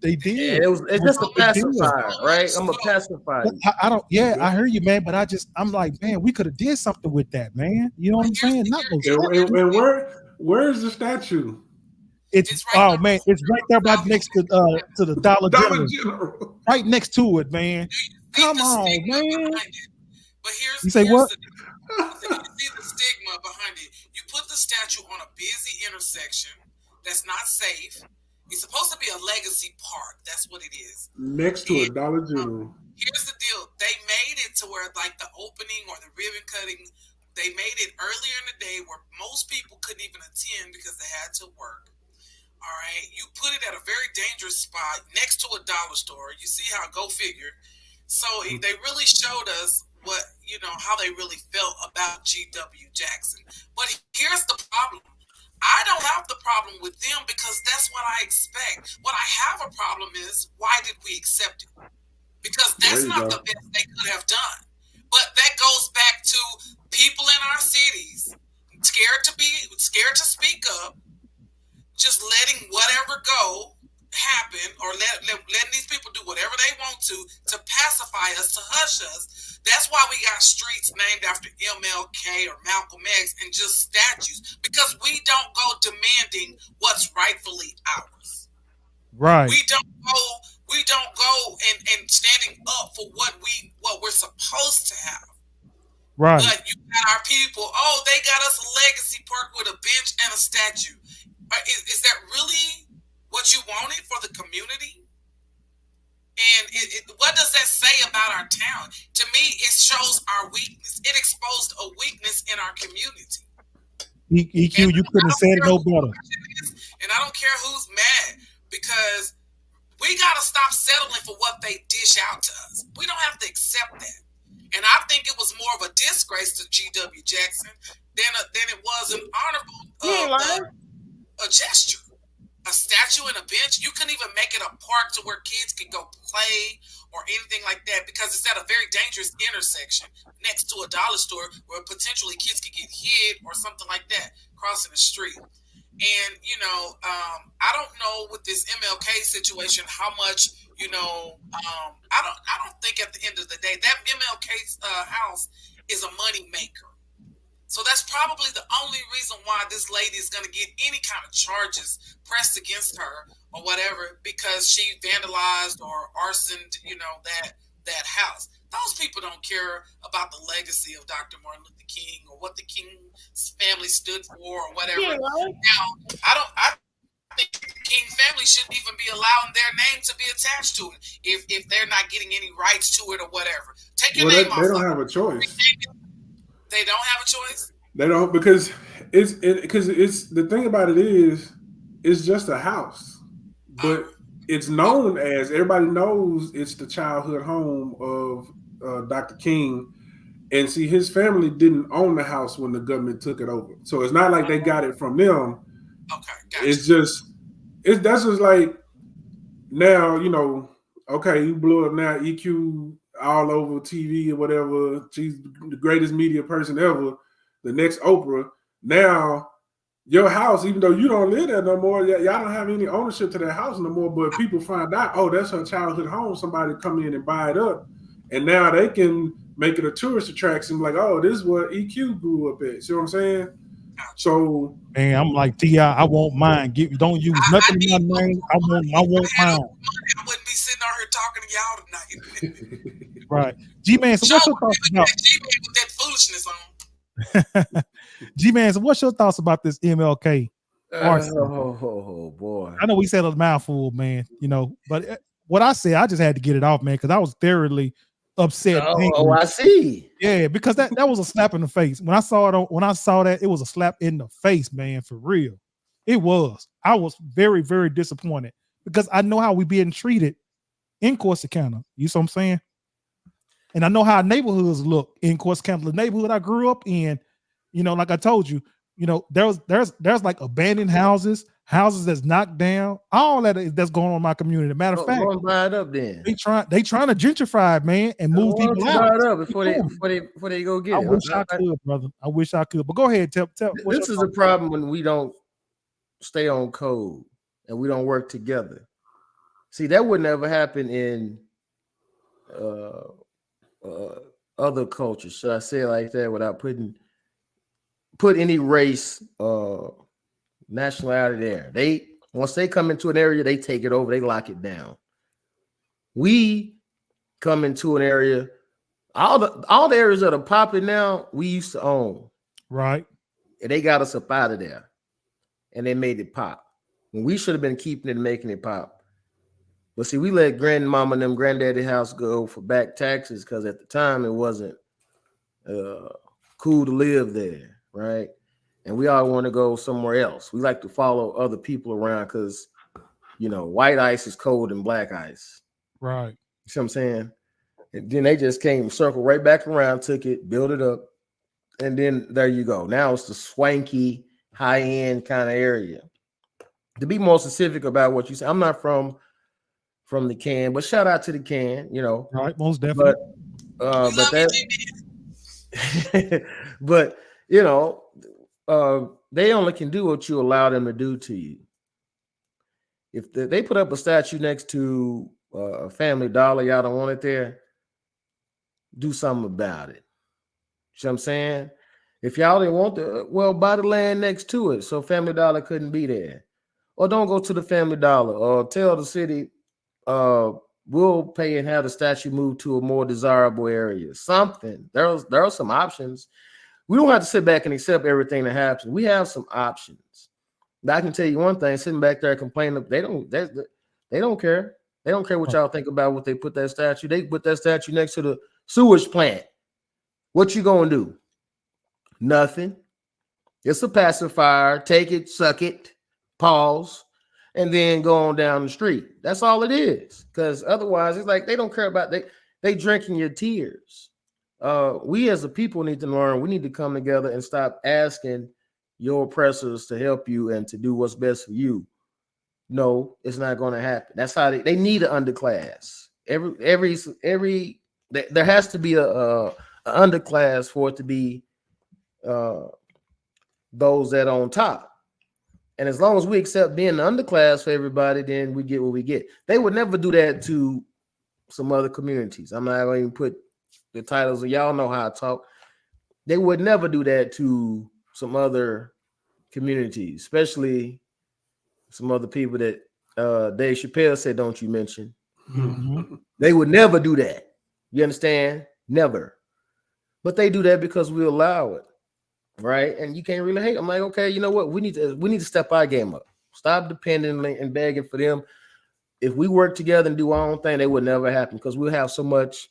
They did. Yeah, it's just a pacifier, right? I'm a pacifier. I hear you, man. But I'm like, man, we could have did something with that, man. You know what I'm saying? And where's the statue? It's right it's right there by next to the Dollar General. Right next to it, man. Come on, man. But you say what? You see the stigma behind it. You put the statue on a busy intersection that's not safe. It's supposed to be a legacy park. That's what it is. Next to a Dollar General. Here's the deal. They made it to where like the opening or the ribbon cutting, they made it earlier in the day where most people couldn't even attend because they had to work. All right. You put it at a very dangerous spot next to a dollar store. You see how, go figure. So they really showed us how they really felt about G.W. Jackson. But here's the problem. I don't have the problem with them because that's what I expect. What I have a problem is, why did we accept it? Because that's not the best they could have done. But that goes back to people in our cities scared to speak up, just letting whatever go happen, or letting these people do whatever they want to pacify us, to hush us. That's why we got streets named after MLK or Malcolm X and just statues, because we don't go demanding what's rightfully ours. Right. We don't go and standing up for what we're supposed to have. Right. But you got our people, they got us a legacy park with a bench and a statue. Is that really what you wanted for the community? And what does that say about our town? To me, it shows our weakness. It exposed a weakness in our community. EQ, you couldn't have said it no better. And I don't care who's mad, because we got to stop settling for what they dish out to us. We don't have to accept that. And I think it was more of a disgrace to G.W. Jackson than it was an honorable a gesture. A statue and a bench, you couldn't even make it a park to where kids could go play or anything like that, because it's at a very dangerous intersection next to a dollar store where potentially kids could get hit or something like that crossing the street. And I don't know with this MLK situation how much I don't think at the end of the day that MLK house is a money maker. So that's probably the only reason why this lady is going to get any kind of charges pressed against her or whatever, because she vandalized or arsoned, that house. Those people don't care about the legacy of Dr. Martin Luther King or what the King family stood for or whatever. Yeah, right. Now, I think the King family shouldn't even be allowing their name to be attached to it if they're not getting any rights to it or whatever. Take your name off. They don't have a choice. They don't have a choice. They don't, because it's the thing about it is it's just a house, but it's known as, everybody knows it's the childhood home of Dr. King. And see, his family didn't own the house when the government took it over, so it's not like they got it from them. Okay, gotcha. That's just like now, you know, okay, you blew up now, EQ all over TV or whatever. She's the greatest media person ever, the next Oprah. Now, your house, even though you don't live there no more, y'all don't have any ownership to that house no more, but people find out, oh, that's her childhood home. Somebody come in and buy it up. And now they can make it a tourist attraction, like, oh, this is where EQ grew up at. See what I'm saying? So, man, I'm like T.I., I won't mind. Don't use nothing in my name. I won't mind. I wouldn't be sitting out here talking to y'all tonight. Right. G-Man, so what's your thoughts about G-Man with that foolishness on? G-Man, so what's your thoughts about this MLK? Oh boy. I know we said a mouthful, man, you know, but what I said, I just had to get it off, man, because I was thoroughly upset. Oh, I see. Yeah, because that was a slap in the face. When I saw that, it was a slap in the face, man, for real. It was. I was very, very disappointed because I know how we being treated in Corsicana. You see what I'm saying? And I know how neighborhoods look in Corsicana. The neighborhood I grew up in, you know, like I told you, you know, there's like abandoned houses that's knocked down, all that's going on in my community. Matter of fact, buy it up then. They trying to gentrify it, man, and move people out. Buy it up before they go get it. I wish I could, brother. I wish I could. But go ahead, tell. This is the problem when we don't stay on code and we don't work together. See, that would never happen in other cultures. Should I say it like that without put any race nationality there? Once they come into an area, they take it over, they lock it down. We come into an area, all the areas that are popping now, we used to own. Right. And they got us up out of there. And they made it pop. When we should have been keeping it and making it pop. But see, we let grandmama and them granddaddy house go for back taxes because at the time it wasn't cool to live there, right? And we all want to go somewhere else. We like to follow other people around because, you know, white ice is colder than black ice. Right. You see what I'm saying? And then they just came, circle right back around, took it, built it up, and then there you go. Now it's the swanky, high-end kind of area. To be more specific about what you say, I'm not from the can, but shout out to the can, you know. Right, most definitely. But but you know, they only can do what you allow them to do to you. If they put up a statue next to a Family Dollar, y'all don't want it there, do something about it. See what I'm saying? If y'all didn't want well, buy the land next to it so Family Dollar couldn't be there. Or don't go to the Family Dollar, or tell the city we'll pay and have the statue moved to a more desirable area. Something. There are some options. We don't have to sit back and accept everything that happens. We have some options. But I can tell you one thing: sitting back there complaining, they don't care. They don't care what y'all think about what they put that statue. They put that statue next to the sewage plant. What you gonna do? Nothing. It's a pacifier. Take it, suck it, pause, and then go on down the street. That's all it is. Because otherwise, it's like they don't care about they drinking your tears. We as a people need to learn. We need to come together and stop asking your oppressors to help you and to do what's best for you. No, it's not going to happen. That's how they need an underclass. There has to be a underclass for it to be those that are on top. And as long as we accept being the underclass for everybody, then we get what we get. They would never do that to some other communities. I'm not going to put the titles, and y'all know how I talk. They would never do that to some other communities, especially some other people that Dave Chappelle said, don't you mention. Mm-hmm. They would never do that. You understand? Never. But they do that because we allow it, right? And you can't really hate. I'm like, okay, you know what? We need to step our game up. Stop depending and begging for them. If we work together and do our own thing, they would never happen because we'll have so much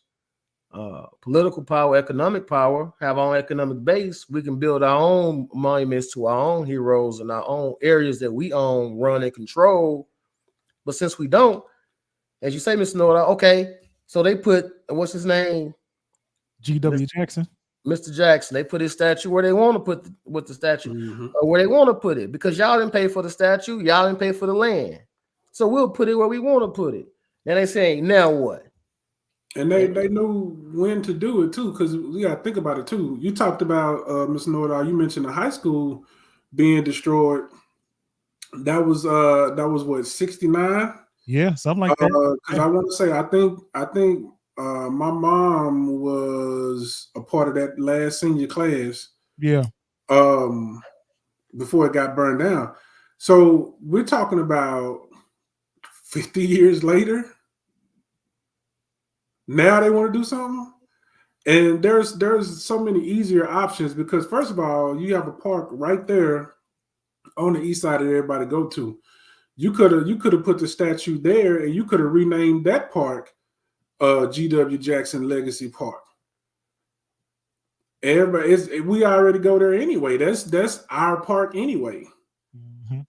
political power, economic power, have our own economic base. We can build our own monuments to our own heroes and our own areas that we own, run, and control. But since we don't, as you say, Mr. Noah, okay, so they put, what's his name? G.W. Jackson. Mr. Jackson. They put his statue where they want to put the statue, or where they want to put it, because y'all didn't pay for the statue, y'all didn't pay for the land. So we'll put it where we want to put it. And they say, now what? And they knew when to do it too, because we got to think about it too. You talked about Mr. Nordahl. You mentioned the high school being destroyed. That was what, 69? Yeah, something like that. Because I want to say, I think my mom was a part of that last senior class. Yeah. Before it got burned down. So we're talking about 50 years later. Now they want to do something, and there's so many easier options because first of all, you have a park right there on the east side that everybody go to. You could have put the statue there, and you could have renamed that park G.W. Jackson Legacy Park. We already go there anyway. That's our park anyway. Mm-hmm.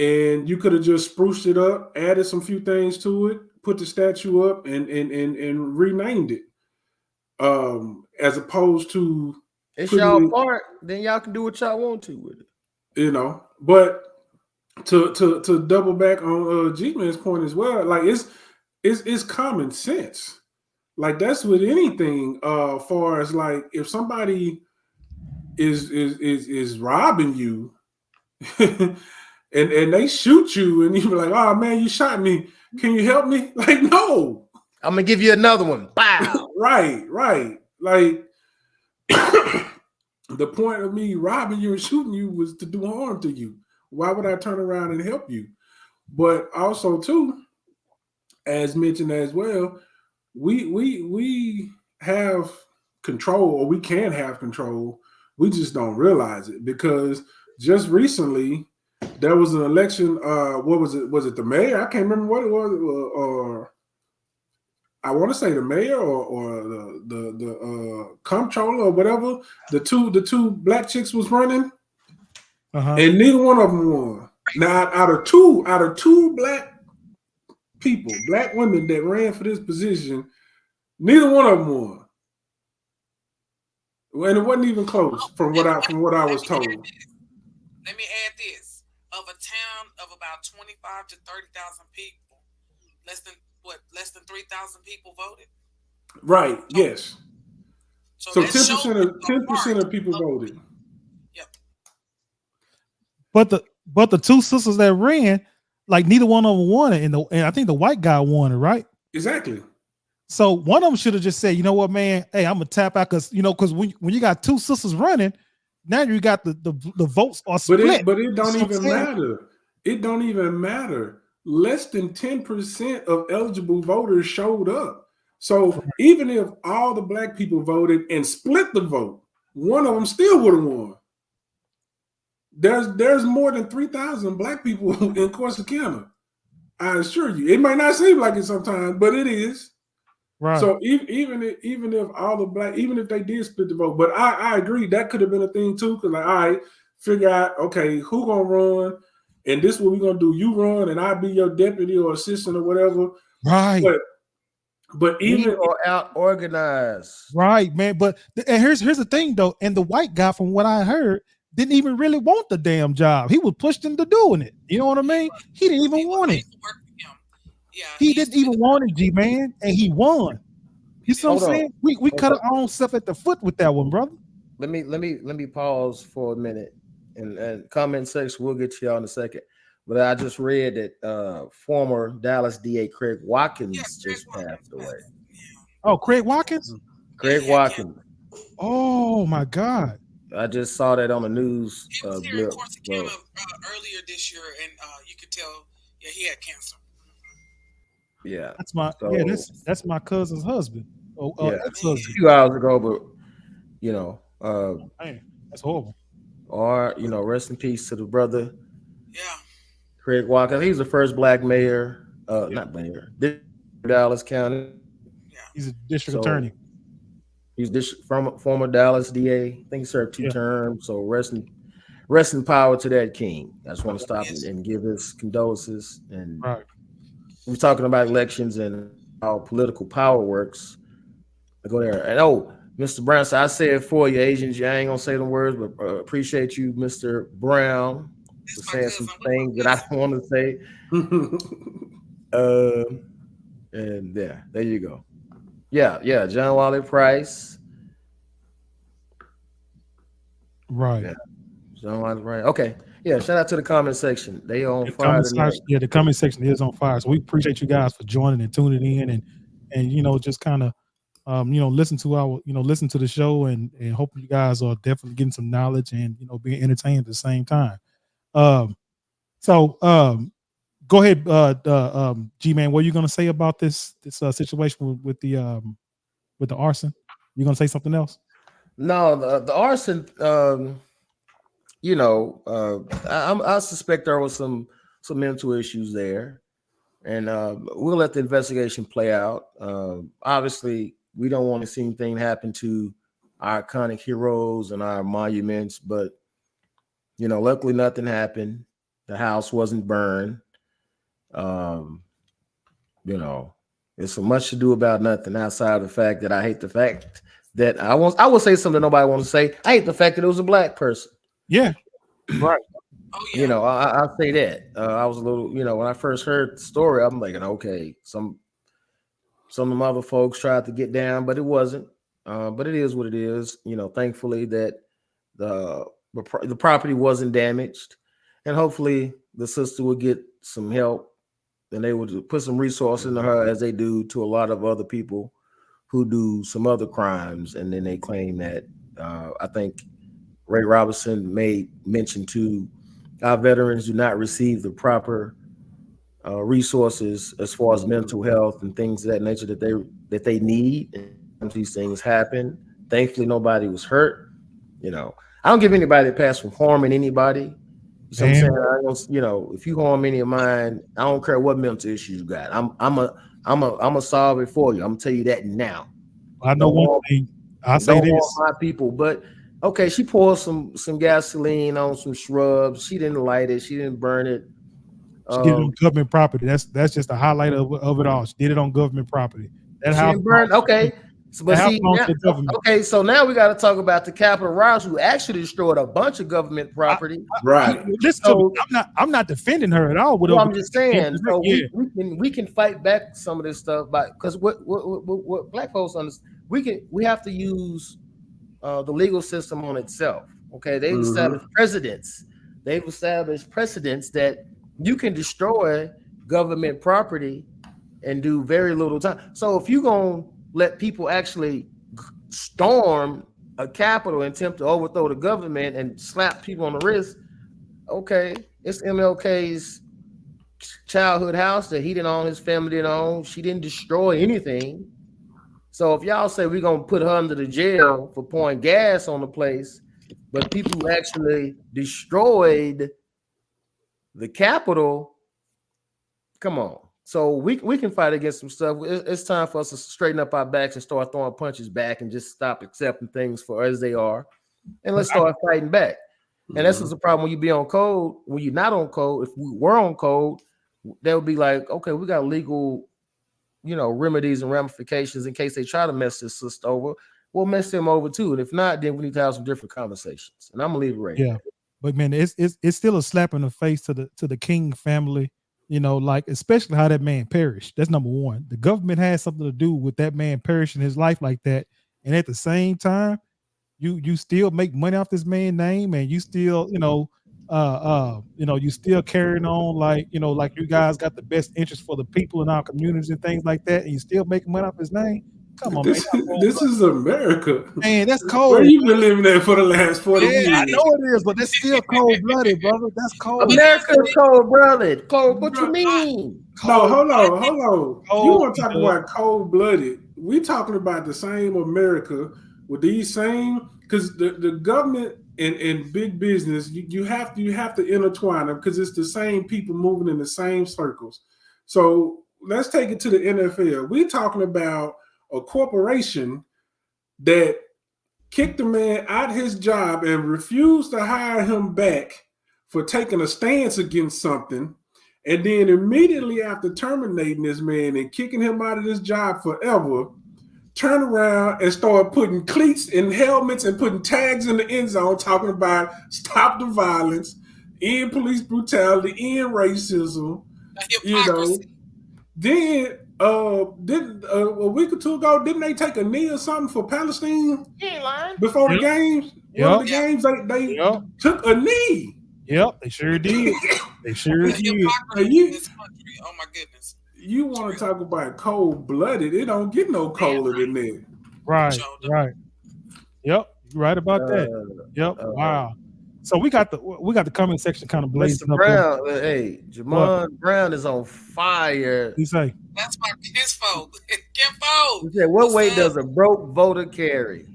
And you could have just spruced it up, added some few things to it, put the statue up, and renamed it. As opposed to it's y'all park, then y'all can do what y'all want to with it. You know, but to double back on G-Man's point as well, like it's common sense. Like that's with anything, far as like if somebody is robbing you and they shoot you and you're like, oh man, you shot me. Can you help me? Like, no. I'm gonna give you another one. Wow. Right. Like the point of me robbing you and shooting you was to do harm to you. Why would I turn around and help you? But also too, as mentioned as well, we have control, or we can have control. We just don't realize it because just recently there was an election. What was it? Was it the mayor? I can't remember what it was. Or I want to say the mayor or the comptroller or whatever. The two black chicks was running, and neither one of them won. Now out of two black people, black women that ran for this position, neither one of them won. And it wasn't even close from what I was told. Let me add this. Of a town of about 25 to 30,000 people, less than 3,000 people voted. Right, yes. So 10% of people voted. voted. Yep. But the two sisters that ran, like neither one of them won it, and I think the white guy won it, right? Exactly. So one of them should have just said, you know what, man, hey, I'm gonna tap out because when you got two sisters running, now you got the votes are split. But it don't even matter. It don't even matter. Less than 10% of eligible voters showed up. So even if all the black people voted and split the vote, one of them still would have won. There's more than 3,000 black people in Corsicana. I assure you. It might not seem like it sometimes, but it is. Right. So even if all the black, even if they did split the vote, but I agree that could have been a thing too. Because like, all right, figure out, okay, who gonna run, and this is what we're gonna do. You run, and I'll be your deputy or assistant or whatever. Right. But even out organized. Right, man. But and here's the thing though, and the white guy, from what I heard, didn't even really want the damn job. He was pushed into doing it. You know what I mean? He didn't even want it. Yeah, he didn't even want it, G man, and he won. You see what I'm saying? We cut our own stuff at the foot with that one, brother. Let me pause for a minute and comment section. We'll get to y'all in a second. But I just read that former Dallas DA Craig Watkins just passed away. Oh, Craig Watkins? Craig Watkins. Oh my God. I just saw that on the news. He was here in Corsicana earlier this year, and you could tell, he had cancer. Yeah, that's my cousin's husband. a few hours ago, but man, that's horrible. Or rest in peace to the brother. Yeah. Craig Walker. He's the first black mayor, not mayor, Dallas County. Yeah. He's a district attorney. He's from former Dallas DA. I think he served 2 terms. So rest in power to that king. I just want to stop and give his condolences. And we're talking about elections and how political power works. I go there. And Mr. Brown, so I say it for you, Asians. I ain't gonna say the words, but appreciate you, Mr. Brown, for saying some things that I don't want to say. And there you go. Yeah, John Wiley Price. Right. Yeah. John Wiley Price. Okay. Yeah, shout out to the comment section. They on fire tonight. The comment section is on fire. So we appreciate you guys for joining and tuning in and just kind of listen to the show and hope you guys are definitely getting some knowledge and being entertained at the same time. So go ahead, G-Man. What are you gonna say about this situation with the arson? You gonna say something else? No, the arson. I suspect there was some mental issues there, and we'll let the investigation play out. Obviously, we don't want to see anything happen to our iconic heroes and our monuments, but luckily nothing happened. The house wasn't burned. There's so much to do about nothing outside of the fact that I hate the fact that I will say something nobody wants to say. I hate the fact that it was a black person. Yeah, right. Oh, yeah. I'll say that. I was a little, when I first heard the story, I'm like, okay, some of them other folks tried to get down, but it wasn't. But it is what it is. Thankfully that the property wasn't damaged, and hopefully the sister will get some help, and they would put some resources into her as they do to a lot of other people who do some other crimes, and then they claim that I think Ray Robinson made mention to our veterans do not receive the proper resources as far as mental health and things of that nature that they need. And these things happen. Thankfully, nobody was hurt. I don't give anybody a pass from harming anybody. So I'm saying, if you harm any of mine, I don't care what mental issues you got. I'm a solve it for you. I'm gonna tell you that now. I know one thing. I say this, my people, but okay, she poured some gasoline on some shrubs. She didn't light it. She didn't burn it. She did it on government property. That's just the highlight of it all. She did it on government property. That house burned. Okay. So, so now we got to talk about the Capitol Rioters who actually destroyed a bunch of government property. Right. Listen to me. I'm not defending her at all. I'm just saying. So we can fight back some of this stuff, because what black folks understand, we have to use the legal system on itself. Okay, they've established precedents. They've established precedents that you can destroy government property and do very little time. So if you're gonna let people actually storm a Capitol and attempt to overthrow the government and slap people on the wrist, okay, it's MLK's childhood house that he didn't own, his family didn't own. She didn't destroy anything. So if y'all say we're gonna put her under the jail for pouring gas on the place, but people who actually destroyed the Capitol, come on. So we can fight against some stuff. It's time for us to straighten up our backs and start throwing punches back and just stop accepting things for as they are, and let's start fighting back. And this is the problem when you be on code. When you're not on code, if we were on code, they would be like, okay, we got legal, remedies and ramifications in case they try to mess this sister over. We'll mess them over too. And if not, then we need to have some different conversations. And I'm gonna leave it right there. But man, it's still a slap in the face to the King family. Especially how that man perished. That's number one. The government has something to do with that man perishing his life like that. And at the same time, you still make money off this man's name, and you still, you still carrying on like you guys got the best interest for the people in our communities and things like that, and you still making money off his name. Come on, this is America. Man, that's cold. Where you been living there for the last 40 years? I know it is, but that's still cold-blooded, brother. That's cold. America's cold-blooded. What you mean? No, hold on. You want to talk about cold-blooded? we talking about the same America with these same, because the government and big business, you have to intertwine them because it's the same people moving in the same circles. So let's take it to the NFL. We're talking about a corporation that kicked the man out his job and refused to hire him back for taking a stance against something. And then immediately after terminating this man and kicking him out of this job forever, turn around and start putting cleats and helmets and putting tags in the end zone, talking about stop the violence, end police brutality, end racism. You know, then a week or two ago, didn't they take a knee or something for Palestine before the games? One of the games they took a knee. Yep, they sure did. They sure did. Oh my goodness. You want to talk about cold-blooded? It don't get no colder than that. Right. Yep, you're right about that. Yep. Wow. So we got the comment section kind of blazing up. Brown, hey, Jamon Brown is on fire. He say that's my his fault. He said, "What weight does a broke voter carry?"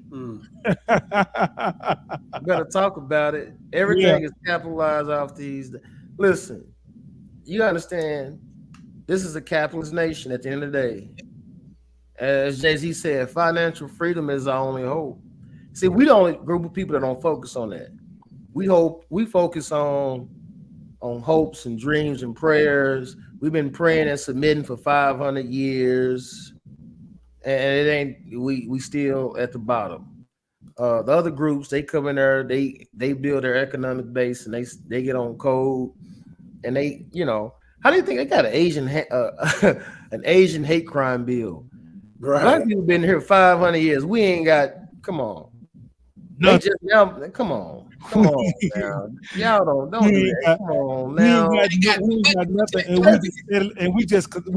Better talk about it. Everything is capitalized off these. Listen, you understand. This is a capitalist nation at the end of the day. As Jay-Z said, financial freedom is our only hope. See, we the only group of people that don't focus on that. We focus on hopes and dreams and prayers. We've been praying and submitting for 500 years. And it ain't, we still at the bottom. The other groups, they come in there, they build their economic base and they get on code and they, you know, how do you think they got an Asian hate crime bill? Right. Black people been here 500 years. We ain't got. Come on. No. Come on now. Y'all don't do that. Come on now. We ain't got nothing, and we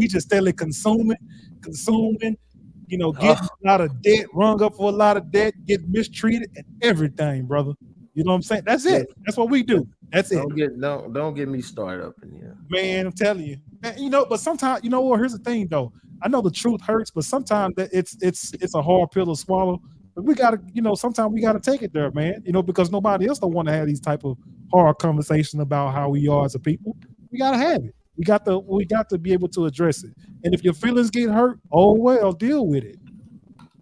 just steadily consuming. You know, getting a lot of debt, rung up for a lot of debt, get mistreated, and everything, brother. You know what I'm saying? That's it. That's what we do. That's it. Don't get me started up in here, man. I'm telling you, man, you know. But sometimes, you know what? Here's the thing, though. I know the truth hurts, but sometimes it's a hard pill to swallow. But we gotta, you know, sometimes we gotta take it there, man. You know, because nobody else don't want to have these type of hard conversations about how we are as a people. We gotta have it. We got to be able to address it. And if your feelings get hurt, oh well, deal with it.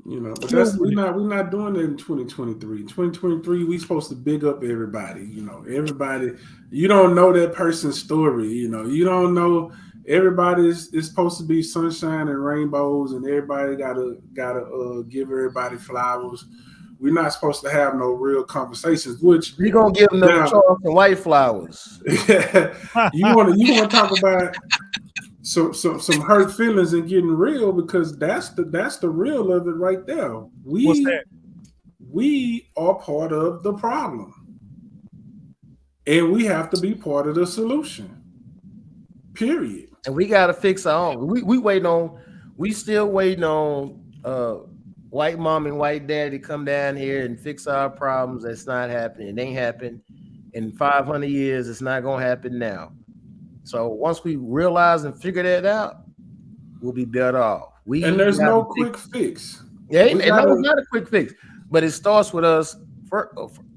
You know, but we're not doing that in 2023. 2023, we supposed to big up everybody. You know, everybody. You don't know that person's story. You know, you don't know. Everybody is supposed to be sunshine and rainbows, and everybody gotta give everybody flowers. We're not supposed to have no real conversations. Which we gonna give them Charles and white flowers. You want to talk about some hurt feelings and getting real, because that's the real of it right there. What's that? We are part of the problem, and we have to be part of the solution. Period. And we gotta fix our own. We still waiting on white mom and white dad to come down here and fix our problems. That's not happening. It ain't happened in 500 years. It's not gonna happen now. So once we realize and figure that out, we'll be better off. And there's no quick fix. Yeah, it's not a quick fix, but it starts with us.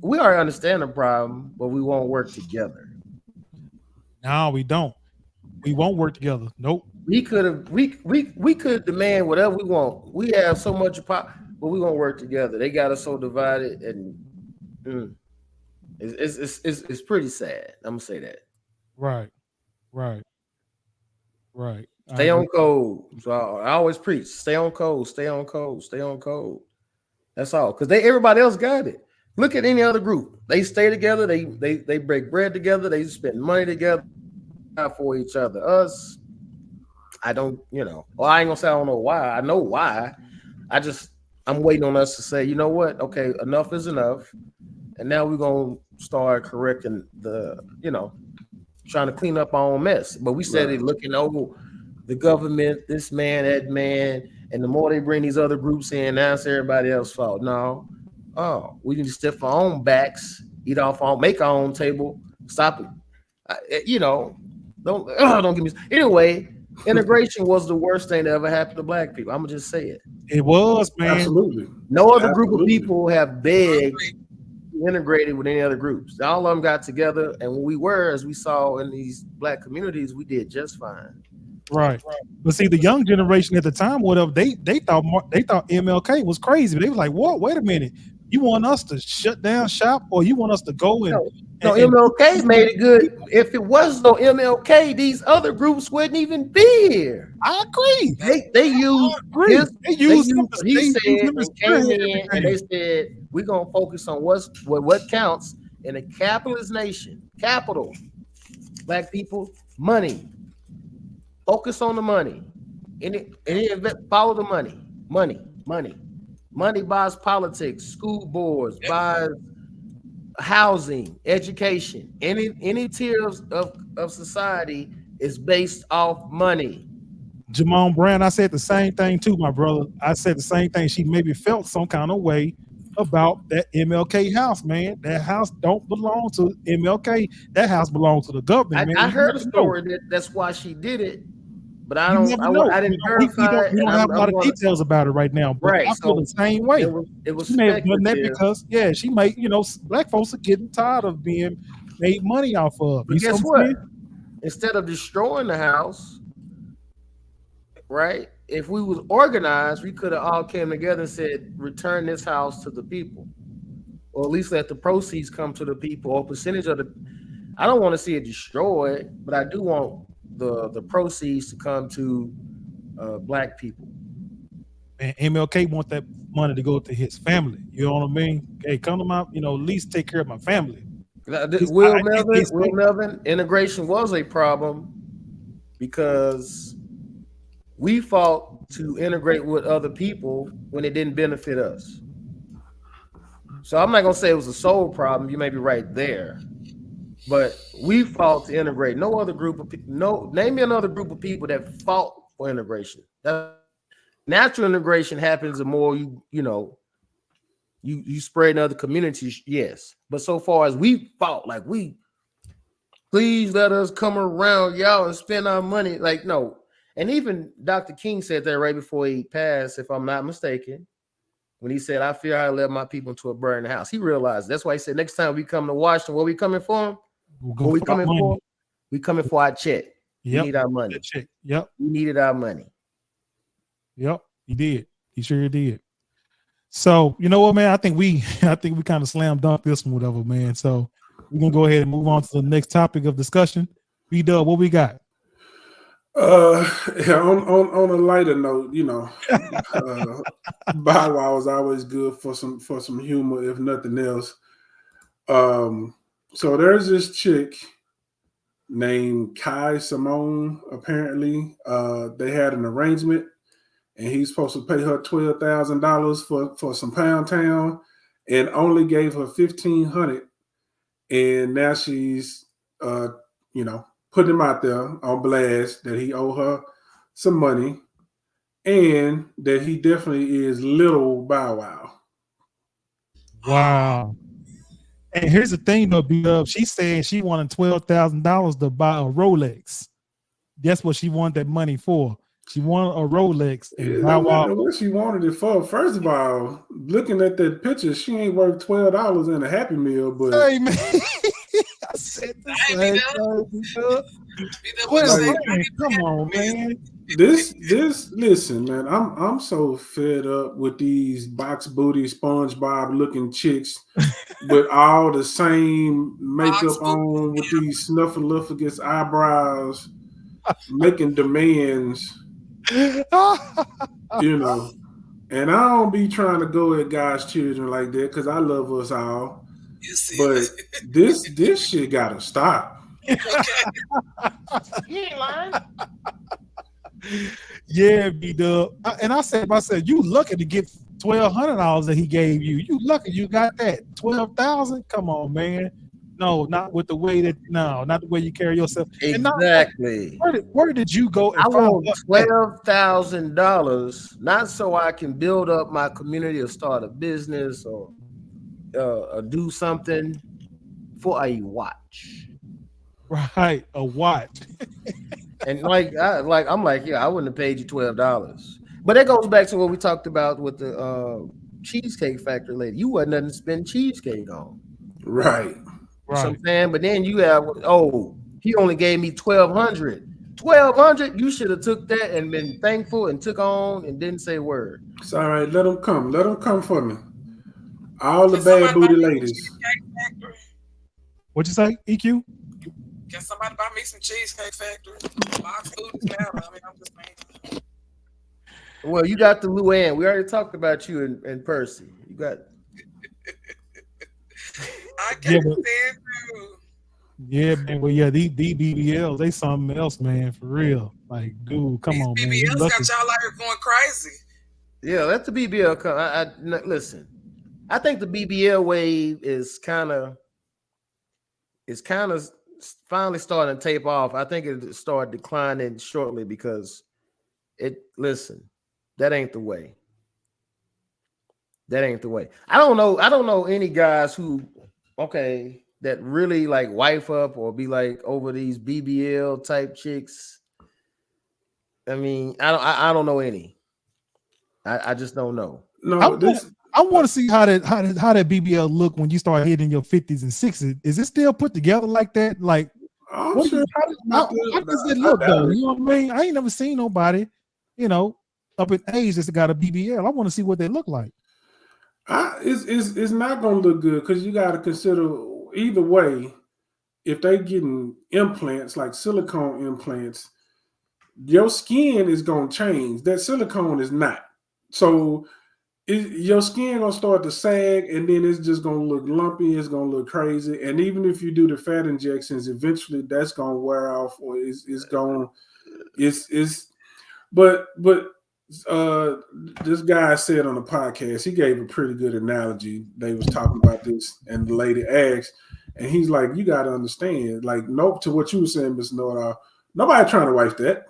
We already understand the problem, but we won't work together. No, we don't. We won't work together. Nope. We could demand whatever we want. We have so much power, but we won't work together. They got us so divided, and it's pretty sad. I'm gonna say that. Right. Stay on code. So I always preach: stay on code, stay on code, stay on code. That's all. Because everybody else got it. Look at any other group. They stay together. They break bread together. They spend money together for each other. Us, I don't. You know. Well, I ain't gonna say I don't know why. I know why. I'm waiting on us to say, you know what? Okay, enough is enough, and now we're gonna start correcting trying to clean up our own mess. But we said it looking over the government, this man, that man, and the more they bring these other groups in, now it's everybody else's fault. No, we need to step our own backs, make our own table, stop it. Don't get me. Anyway, Integration was the worst thing that ever happened to black people. I'm gonna just say it. It was, man. Absolutely. No other group of people have begged integrated with any other groups. All of them got together, and when we were, as we saw in these black communities, we did just fine. Right. But see, the young generation at the time, whatever they thought MLK was crazy. They was like, "What? Wait a minute! You want us to shut down shop, or you want us to go and?" No, MLK made it good. If it was no MLK, these other groups wouldn't even be here. I agree. They used what he said and came in and they said, we're gonna focus on what counts in a capitalist nation. Capital, black people, money. Focus on the money. Follow the money. Money buys politics, school boards, buys housing, education. Any tier of society is based off money. Jamon Brand, I said the same thing too, my brother. I said the same thing. She maybe felt some kind of way about that MLK house, man. That house don't belong to MLK. That house belongs to the government, man. I heard a story that's why she did it, but I didn't verify it. We don't have a lot of details about it right now, but I feel the same way. It was she may have done that because, she might, black folks are getting tired of being made money off of. But guess what? Instead of destroying the house, right? If we was organized, we could have all came together and said, return this house to the people, or at least let the proceeds come to the people, or percentage of the. I don't want to see it destroyed, but I do want the proceeds to come to black people. And MLK want that money to go to his family. You know what I mean? Hey, come to my, at least take care of my family. Will Melvin, integration was a problem because we fought to integrate with other people when it didn't benefit us. So I'm not gonna say it was a sole problem. You may be right there, but we fought to integrate. No other group of people. Name me another group of people that fought for integration. Natural integration happens the more you spread in other communities. Yes, but so far as we fought, like please let us come around y'all and spend our money. Like no. And even Dr. King said that right before he passed, if I'm not mistaken, when he said, I fear I led my people into a burning house. He realized that's why he said, next time we come to Washington, what we coming for? What we coming for? We coming for our check. We need our money. Check. Yep. We needed our money. Yep, he did. He sure did. So, you know what, man? I think we kind of slam dunk this one, whatever, man. So we're gonna go ahead and move on to the next topic of discussion. B-Dub, what we got? On a lighter note, Bow Wow is always good for some humor, if nothing else. So there's this chick named Kai Simone. Apparently, they had an arrangement, and he's supposed to pay her $12,000 for some Pound Town, and only gave her $1,500. And now she's, put him out there on blast that he owe her some money and that he definitely is little Bow Wow. Wow. And here's the thing though, she said she wanted $12,000 to buy a Rolex. That's what she wanted that money for. She wanted a Rolex. And Bow Wow. What she wanted it for. First of all, looking at that picture, she ain't worth $12 in a Happy Meal, but hey man. I said the same thing. Come on, man. This listen, man. I'm so fed up with these box booty SpongeBob looking chicks with all the same makeup on with these snuffleupagus eyebrows, making demands. And I don't be trying to go at God's children like that because I love us all. But this shit gotta stop. You ain't lying. Yeah, B-Dub. And I said myself, you lucky to get $1,200 that he gave you. You lucky you got that. $12,000? Come on, man. No, not with the way not the way you carry yourself. Exactly. Where did you go? I want $12,000, not so I can build up my community or start a business or do something, for a watch. Right, a watch. And I'm like, yeah, I wouldn't have paid you $12. But that goes back to what we talked about with the Cheesecake Factory lady. You wasn't nothing to spend cheesecake on. Right. You know what I'm saying? But then you have, he only gave me $1,200. $1,200, you should have took that and been thankful and took on and didn't say a word. It's all right. Let them come. Let them come for me. All the bad booty ladies. What'd you say, EQ? Can somebody buy me some Cheesecake Factory? Box food is now. I mean, I'm just saying. Well, you got the Luann. We already talked about you and Percy. You got. I can't stand you. Yeah, man. Well, yeah, these BBLs, they something else, man. For real. Like, dude, come on, man. BBLs got y'all out here going crazy. Yeah, let the BBL come. Listen. I think the BBL wave is kind of finally starting to tape off. I think it start declining shortly because that ain't the way. That ain't the way. I don't know any guys who that really like wife up or be like over these BBL type chicks. I mean, I don't know any. I just don't know. No, I want to see how that BBL look when you start hitting your 50s and 60s. Is it still put together like that? Like, how does it look though? You know what I mean? I ain't never seen nobody, up in age that's got a BBL. I want to see what they look like. It's not gonna look good because you got to consider either way. If they getting implants like silicone implants, your skin is gonna change. That silicone is not. So your skin gonna start to sag, and then it's just gonna look lumpy. It's gonna look crazy. And even if you do the fat injections, eventually that's gonna wear off, or But this guy said on the podcast, he gave a pretty good analogy. They was talking about this, and the lady asked, and he's like, "You got to understand, like, nope." To what you were saying, Mr. Know-It-All, nobody trying to wife that.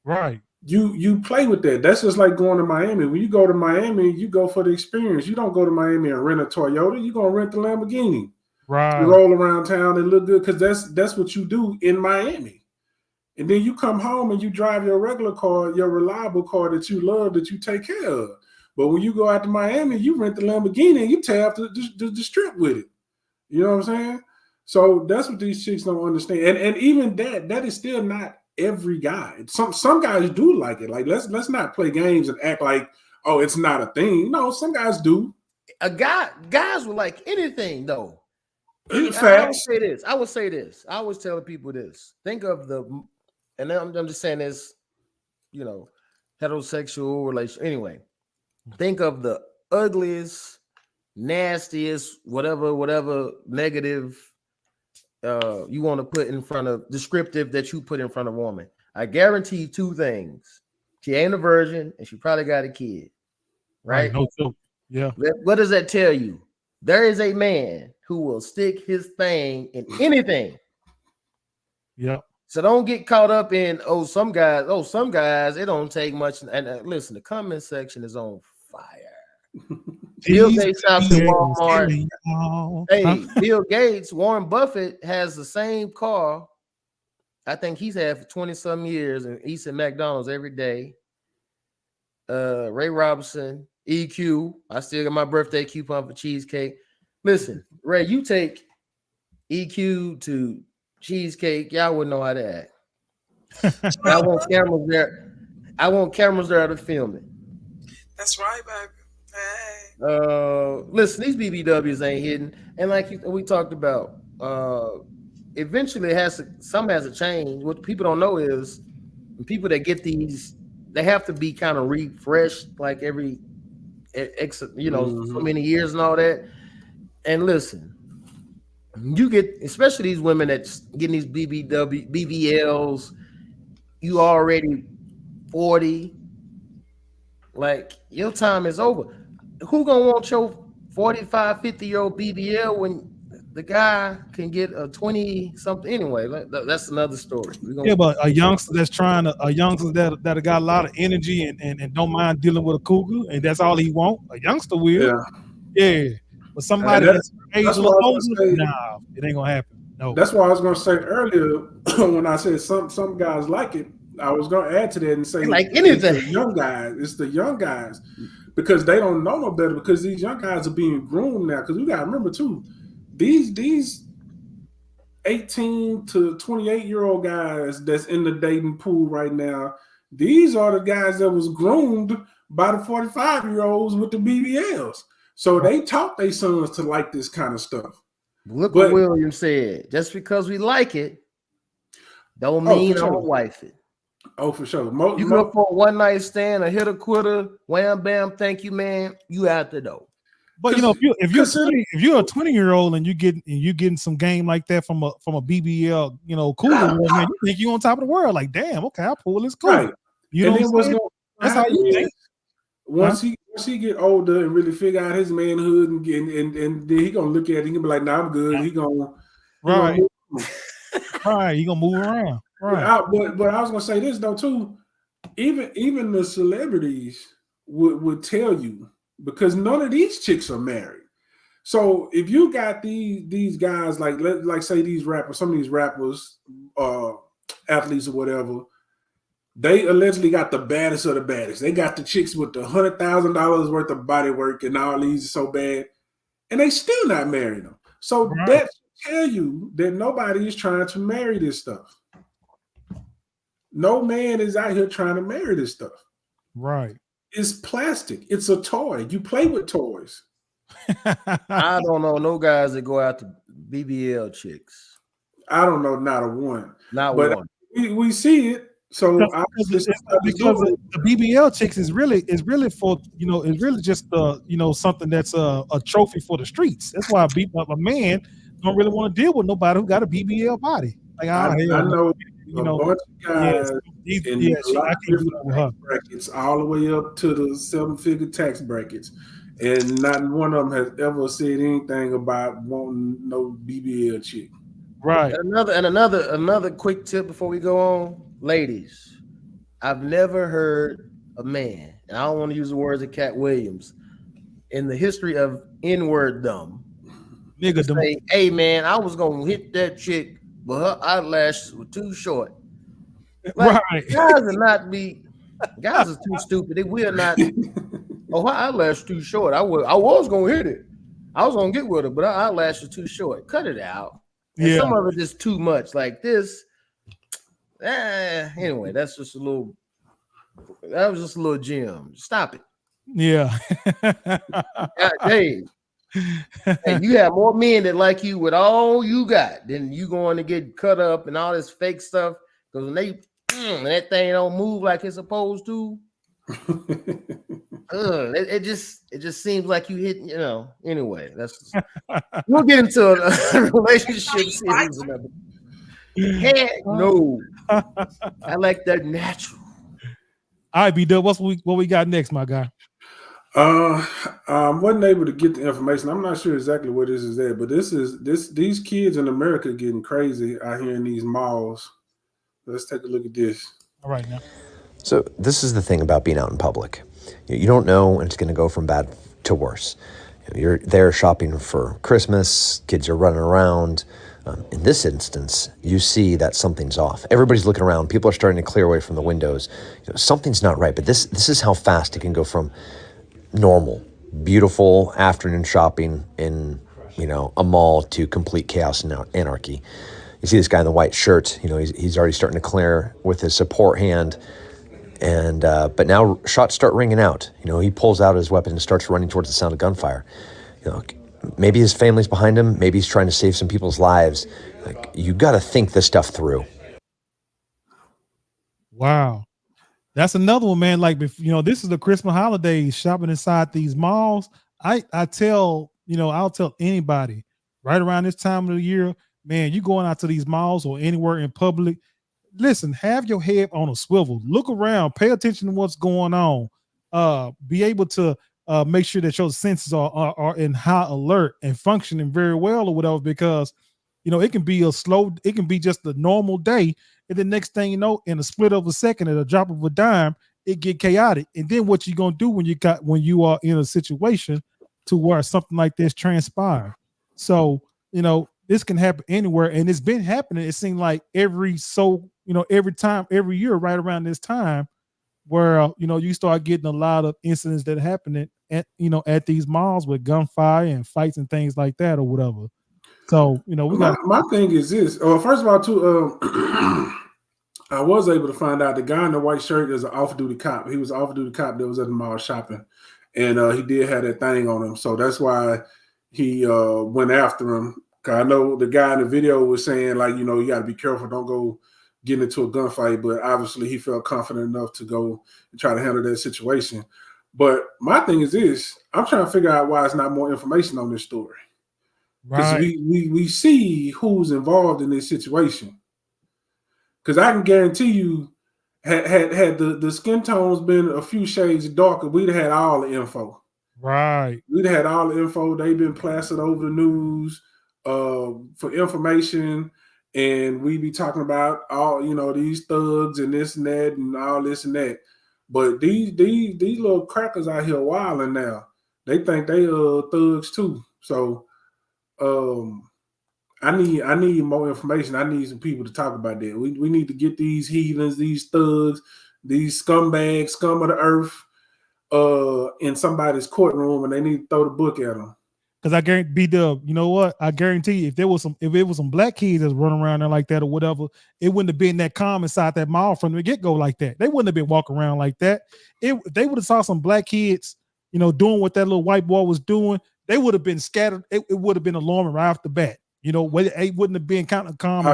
Right. You play with that. That's just like going to Miami. When you go to Miami, you go for the experience. You don't go to Miami and rent a Toyota. You're gonna rent the Lamborghini. Right. You roll around town and look good because that's what you do in Miami. And then you come home and you drive your regular car, your reliable car that you love, that you take care of. But when you go out to Miami, you rent the Lamborghini and you tap the strip with it. You know what I'm saying? So that's what these chicks don't understand. And even that is still not every guy. Some guys do like it. Like let's not play games and act like, oh, it's not a thing. No, some guys do. Guys will like anything though. I would say this. I always tell people this. Think of and I'm just saying this, heterosexual relation. Anyway, think of the ugliest, nastiest, whatever negative you want to put in front of, descriptive that you put in front of a woman. I guarantee two things. She ain't a virgin and she probably got a kid. Right? No joke. Yeah. What does that tell you? There is a man who will stick his thing in anything. Yeah. So don't get caught up in some guys, it don't take much. And listen, the comment section is on fire. Bill Gates out to Walmart. Hey, Bill Gates, Warren Buffett has the same car. I think he's had for 20-some years and eats at McDonald's every day. Ray Robinson, EQ. I still got my birthday coupon for cheesecake. Listen, Ray, you take EQ to cheesecake, y'all wouldn't know how to act. I want cameras there. I want cameras there to film it. That's right, baby. Hey. Listen, these BBWs ain't hidden, and like we talked about, eventually it has to change. What people don't know is people that get these, they have to be kind of refreshed like every so many years and all that. And listen, you get, especially these women that's getting these BBLs, you already 40, like your time is over. Who gonna want your 45, 50-year-old BBL when the guy can get a 20-something? Anyway, that's another story. But a youngster that got a lot of energy and don't mind dealing with a cougar, and that's all he want. A youngster will. Yeah. But somebody that's age a little older, nah, it ain't gonna happen. No. That's why I was going to say earlier when I said some guys like it. I was going to add to that and say like anything. It's the young guys. It's the young guys because they don't know no better. Because these young guys are being groomed now. Because we got to remember too, these 18 to 28-year-old guys that's in the dating pool right now. These are the guys that was groomed by the 45-year-olds with the BBLs. So they taught their sons to like this kind of stuff. Look what William said. Just because we like it, don't mean I'm gonna wife it. Oh, for sure. You go for a one night stand, a hit a quitter, wham bam, thank you, man. You out the door. But you know, if you're a 20-year-old and you getting some game like that from a BBL, you know, cooler, man, you think you on top of the world. Like, damn, okay, I'll pull this cool. Right. You know what I'm saying? That's how you think. Once he get older and really figure out his manhood and then he gonna look at it, he gonna be like, "Nah, I'm good." He gonna right. He gonna move around. Right. But I was gonna say this though too. Even the celebrities would tell you because none of these chicks are married. So if you got these guys like say these rappers, some of these rappers, athletes or whatever. They allegedly got the baddest of the baddest. They got the chicks with the $100,000 worth of body work and all these are so bad, and they still not marrying them. So that should tell you that nobody is trying to marry this stuff. No man is out here trying to marry this stuff. Right. It's plastic. It's a toy. You play with toys. I don't know no guys that go out to BBL chicks. I don't know not a one. Not one. We see it. So because the BBL chicks is really for it's really just something that's a trophy for the streets. That's why a man don't really want to deal with nobody who got a BBL body. Like I know a bunch of guys in a lot of different brackets, all the way up to the 7-figure tax brackets, and not one of them has ever said anything about wanting no BBL chick. Right. And another quick tip before we go on. Ladies, I've never heard a man, and I don't want to use the words of Cat Williams, in the history of N-word dumb, say, hey man, I was gonna hit that chick, but her eyelashes were too short. Like, guys are too stupid. They will not. Oh, her eyelash too short. I was gonna hit it. I was gonna get with her, but her eyelash is too short. Cut it out. And some of it is too much. Like this. Anyway, that was just a little gem. Stop it. Yeah. Hey, you have more men that like you with all you got than you going to get cut up and all this fake stuff. Because when that thing don't move like it's supposed to, it just seems like you hit. Anyway, we'll get into a relationship series. Heck no. I like that natural. All right, B-Dub, what we got next, my guy? Wasn't able to get the information. I'm not sure exactly where this is at, but these kids in America getting crazy out here in these malls. Let's take a look at this. All right now. So this is the thing about being out in public. You don't know when it's going to go from bad to worse. You're there shopping for Christmas. Kids are running around. In this instance, you see that something's off. Everybody's looking around. People are starting to clear away from the windows. Something's not right. But this is how fast it can go from normal, beautiful afternoon shopping in a mall to complete chaos and anarchy. You see this guy in the white shirt. He's already starting to clear with his support hand. And but now shots start ringing out. He pulls out his weapon and starts running towards the sound of gunfire. Maybe his family's behind him. Maybe he's trying to save some people's lives. You got to think this stuff through. Wow. That's another one, man. Like, this is the Christmas holidays, shopping inside these malls. I'll tell anybody right around this time of the year, man, you going out to these malls or anywhere in public, listen, have your head on a swivel. Look around, pay attention to what's going on. Be able to make sure that your senses are in high alert and functioning very well or whatever, because it can be just a normal day, and the next thing you know, in a split of a second, at a drop of a dime, it get chaotic. And then what you gonna do when you are in a situation to where something like this transpires? So this can happen anywhere, and it's been happening. It seemed like every time, every year, right around this time, where you start getting a lot of incidents that happen at these malls with gunfire and fights and things like that or whatever. So we got my thing is this. First of all, too, I was able to find out the guy in the white shirt is an off-duty cop. He was an off-duty cop that was at the mall shopping, and he did have that thing on him. So that's why he went after him. Cause I know the guy in the video was saying, like, you got to be careful, don't go get into a gunfight. But obviously, he felt confident enough to go and try to handle that situation. But my thing is this: I'm trying to figure out why it's not more information on this story. Because we see who's involved in this situation. Because I can guarantee you, had the skin tones been a few shades darker, we'd have had all the info. Right. We'd have had all the info. They've been plastered over the news for information, and we'd be talking about all these thugs and this and that and all this and that. But these little crackers out here wilding now. They think they thugs too. So I need more information. I need some people to talk about that. We need to get these heathens, these thugs, these scumbags, scum of the earth, in somebody's courtroom, and they need to throw the book at them. Because I guarantee, B-Dub, you know what? I guarantee you, if it was some black kids that's running around there like that or whatever, it wouldn't have been that calm inside that mall from the get-go like that. They wouldn't have been walking around like that. They would have saw some black kids, doing what that little white boy was doing. They would have been scattered. It would have been alarming right off the bat. It wouldn't have been kind of calm.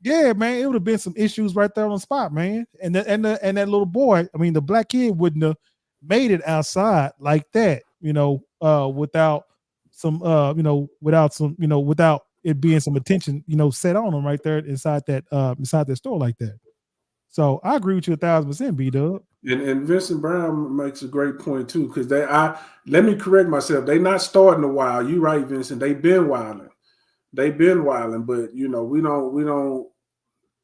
Yeah, man, it would have been some issues right there on the spot, man. And that little boy, I mean, the black kid wouldn't have made it outside like that, without it being some attention, set on him right there inside that store like that. So I agree with you 1,000%, B-Dub. And Vincent Brown makes a great point too, because let me correct myself. They not starting a while. You right, Vincent. They've been wilding. But we don't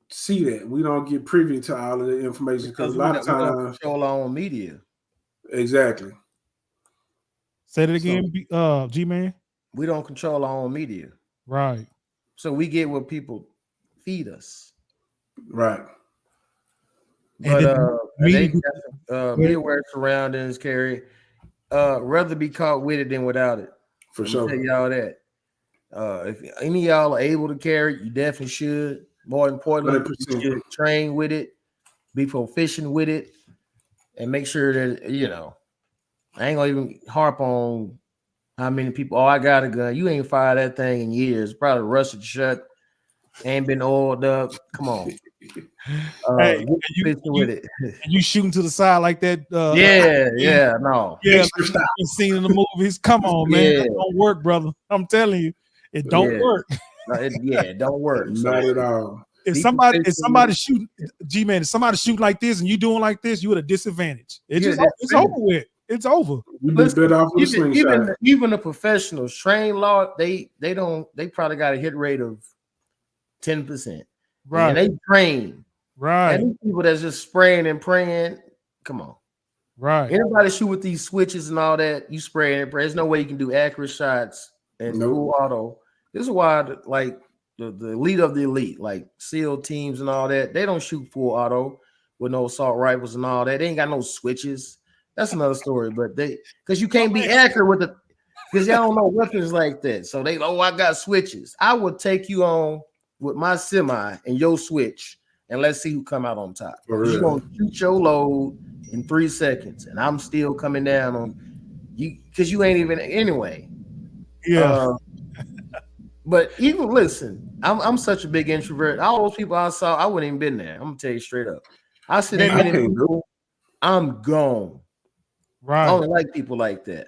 see that. We don't get privy to all of the information because a lot of times we don't control our own media. Exactly. Say that again, G-Man. We don't control our own media. Right. So we get what people feed us. Right. But be aware of surroundings, Carrie. Rather be caught with it than without it. For sure. Tell y'all that. If any of y'all are able to carry it, you definitely should. More importantly, you should train with it, be proficient with it, and make sure that I ain't gonna even harp on how many people. Oh, I got a gun. You ain't fired that thing in years. Probably rusted shut. Ain't been oiled up. Come on. Hey, with it. And you shooting to the side like that. No. Yeah, like seen in the movies. Come on, man. That don't work, brother. I'm telling you, it don't work. It don't work. Not at all. If somebody shoot, G-Man, if somebody shoot like this and you doing like this, you at a disadvantage. It's over with. It's over. Even the professionals, trained law, they probably got a hit rate of 10%. Right. And they train. Right. And these people that's just spraying and praying, come on. Right. Anybody shoot with these switches and all that, you spray and pray. There's no way you can do accurate shots and full auto. This is why the elite of the elite, like SEAL teams and all that, they don't shoot full auto with no assault rifles and all that. They ain't got no switches. That's another story. But because you can't be accurate with it, because y'all don't know weapons like that. So I got switches. I would take you on with my semi and your switch, and let's see who come out on top. You're gonna shoot your load in 3 seconds, and I'm still coming down on you because you ain't even anyway. Yeah. But even listen, I'm such a big introvert. All those people I saw, I wouldn't even been there. I'm gonna tell you straight up. I see that many people, I'm gone. Right. I don't like people like that.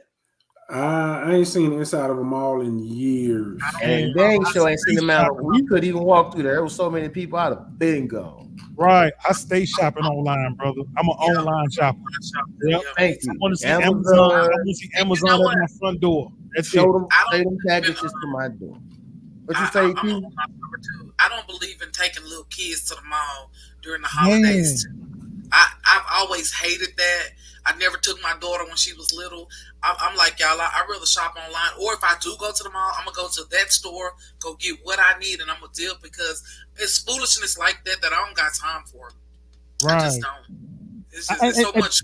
I ain't seen the inside of them all in years. And dang sure ain't seen them out. We could even walk through there. There was so many people, I'd have been gone. Right. I stay shopping online, brother. I'm an online shopper. Yep. Thank you. I want to see Amazon. I want to see Amazon at my front door. That's Show them packages to my door. What you say, Q? I don't believe in taking little kids to the mall during the holidays. I've always hated that. I never took my daughter when she was little. I'm like y'all. I'd rather shop online, or if I do go to the mall, I'm gonna go to that store, go get what I need, and I'm gonna deal because it's foolishness like that I don't got time for. Right. I just don't. It's just it's so much.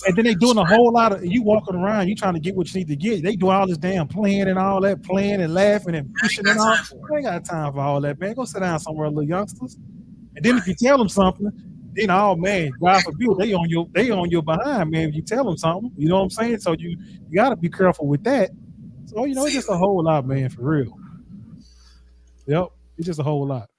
And then they doing a whole lot of you walking around, you trying to get what you need to get. They do all this damn playing and all that, playing and laughing and pushing and all. They ain't got time for all that, man. Go sit down somewhere, little youngsters. And then if you tell them something, then oh man, God forbid, they on your behind, man. If you tell them something, you know what I'm saying? So you gotta be careful with that. So it's just a whole lot, man, for real. Yep, it's just a whole lot.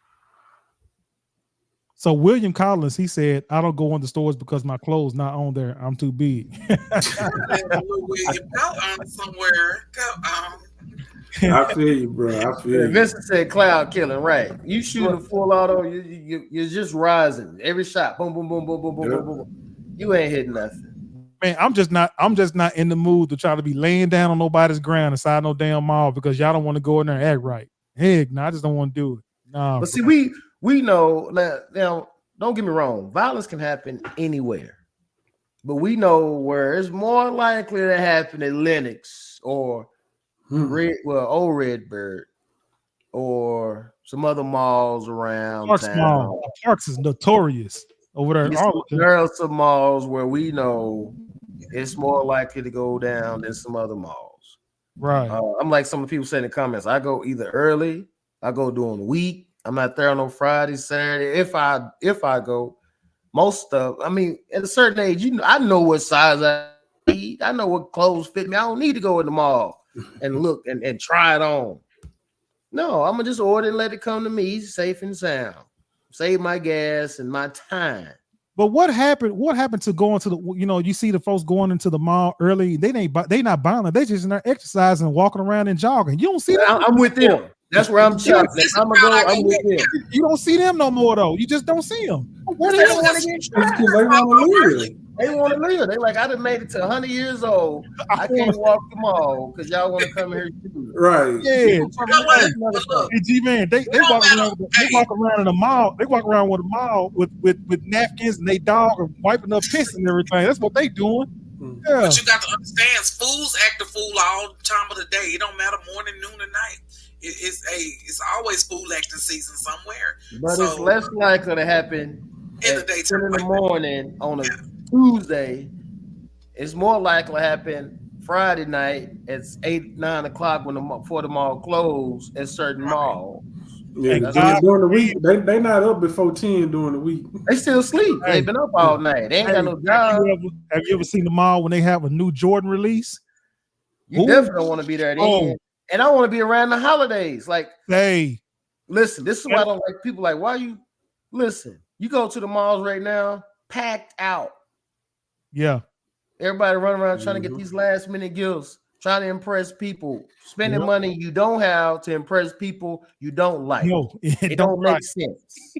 So William Collins, he said, I don't go in the stores because my clothes not on there. I'm too big. William, go on somewhere. Go on. I feel you, bro. I feel you. Vincent said cloud killing, right? You shoot a full auto, you're just rising. Every shot, boom, boom, boom, boom, boom, boom, boom, boom. You ain't hitting nothing. Man, I'm just not in the mood to try to be laying down on nobody's ground inside no damn mall because y'all don't want to go in there and act right. Heck, no, I just don't want to do it. No. But see, we know that now, don't get me wrong, violence can happen anywhere. But we know where it's more likely to happen at Lenox or Old Redbird or some other malls around Parks town. Mall. Parks is notorious over there. There are some malls where we know it's more likely to go down than some other malls. Right. I'm like some of the people say in the comments, I go either early, I go during the week. I'm not there on no Friday, Saturday. If I go, most stuff, I mean, at a certain age, I know what size I need. I know what clothes fit me. I don't need to go in the mall and look and try it on. No, I'm gonna just order and let it come to me safe and sound. Save my gas and my time. But what happened to going to the, you see the folks going into the mall early, they not buying, they just in there exercising, walking around and jogging. You don't see them. I'm with them. That's where I'm shopping. I'm with them. You don't see them no more though. You just don't see them. What do they want to get shot? They want to live. They want to live. They like, I done made it to 100 years old. I can't walk the mall because y'all want to come here. Right. Yeah. G-Man, they walk around in the mall. They walk around with a mall with napkins and they dog and wiping up piss and everything. That's what they doing. Yeah. But you got to understand, fools act a fool all the time of the day. It don't matter morning, noon, and night. It's always fool acting season somewhere. But it's less likely to happen in the daytime in the morning on a Tuesday. It's more likely to happen Friday night at 8, 9 o'clock before the mall closed at certain malls. Yeah, during the week, they not up before 10 during the week. They still sleep. They've been up all night. They ain't got no job. Have you ever seen the mall when they have a new Jordan release? You definitely don't want to be there then. And I want to be around the holidays. Like, hey, listen, this is why I don't like people like, why you listen? You go to the malls right now, packed out. Yeah. Everybody running around trying to get these last minute gifts, trying to impress people, spending money you don't have to impress people you don't like. No, it don't make sense.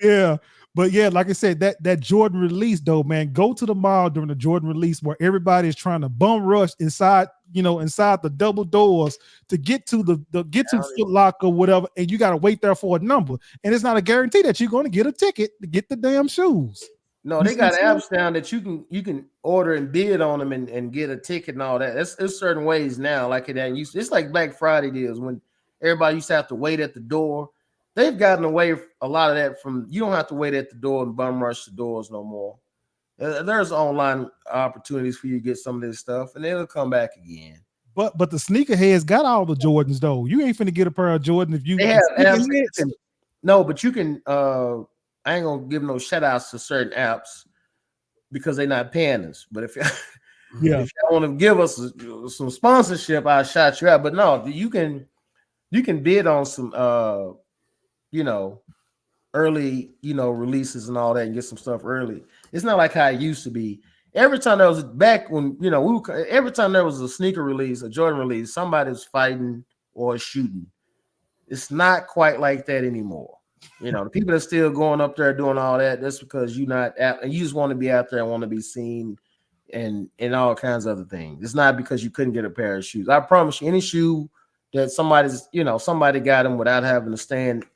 Yeah. But yeah, like I said, that Jordan release though, man, go to the mall during the Jordan release where everybody is trying to bum rush inside the double doors to get to the Foot Locker or whatever, and you got to wait there for a number, and it's not a guarantee that you're going to get a ticket to get the damn shoes. No, they got apps down that you can order and bid on them and get a ticket and all that. There's certain ways now, like it ain't used to. It's like Black Friday deals when everybody used to have to wait at the door. They've gotten away a lot of that from, you don't have to wait at the door and bum rush the doors no more. There's online opportunities for you to get some of this stuff, and it'll come back again. But the sneakerheads got all the Jordans though. You ain't finna get a pair of Jordans if you. They have apps. No, but you can. I ain't gonna give no shout outs to certain apps because they're not paying us. But if you want to give us some sponsorship, I'll shout you out. But no, you can bid on some early, releases and all that and get some stuff early. It's not like how it used to be. Every time there was back when, every time there was a sneaker release, a Jordan release, somebody was fighting or shooting. It's not quite like that anymore. The people that are still going up there doing all that, that's because you're not out and you just want to be out there and want to be seen and all kinds of other things. It's not because you couldn't get a pair of shoes. I promise you, any shoe that somebody got them without having to stand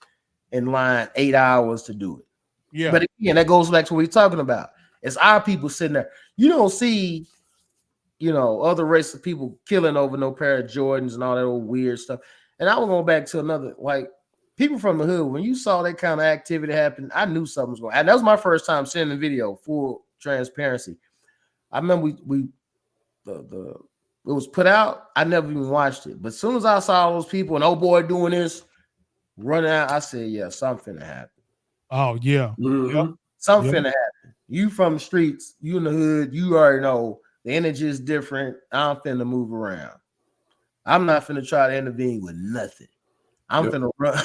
in line 8 hours to do it. Yeah. But again, that goes back to what we're talking about. It's our people sitting there. You don't see, other races of people killing over no pair of Jordans and all that old weird stuff. And I was going back to another, like, people from the hood, when you saw that kind of activity happen, I knew something was going on. And that was my first time seeing the video, full transparency. I remember it was put out. I never even watched it. But as soon as I saw all those people and old boy doing this, running out, I said, yeah, something finna happen. Oh, yeah. Mm-hmm. Yep. Something finna happen. You from the streets, you in the hood, you already know the energy is different. I'm finna move around. I'm not finna try to intervene with nothing. I'm finna run.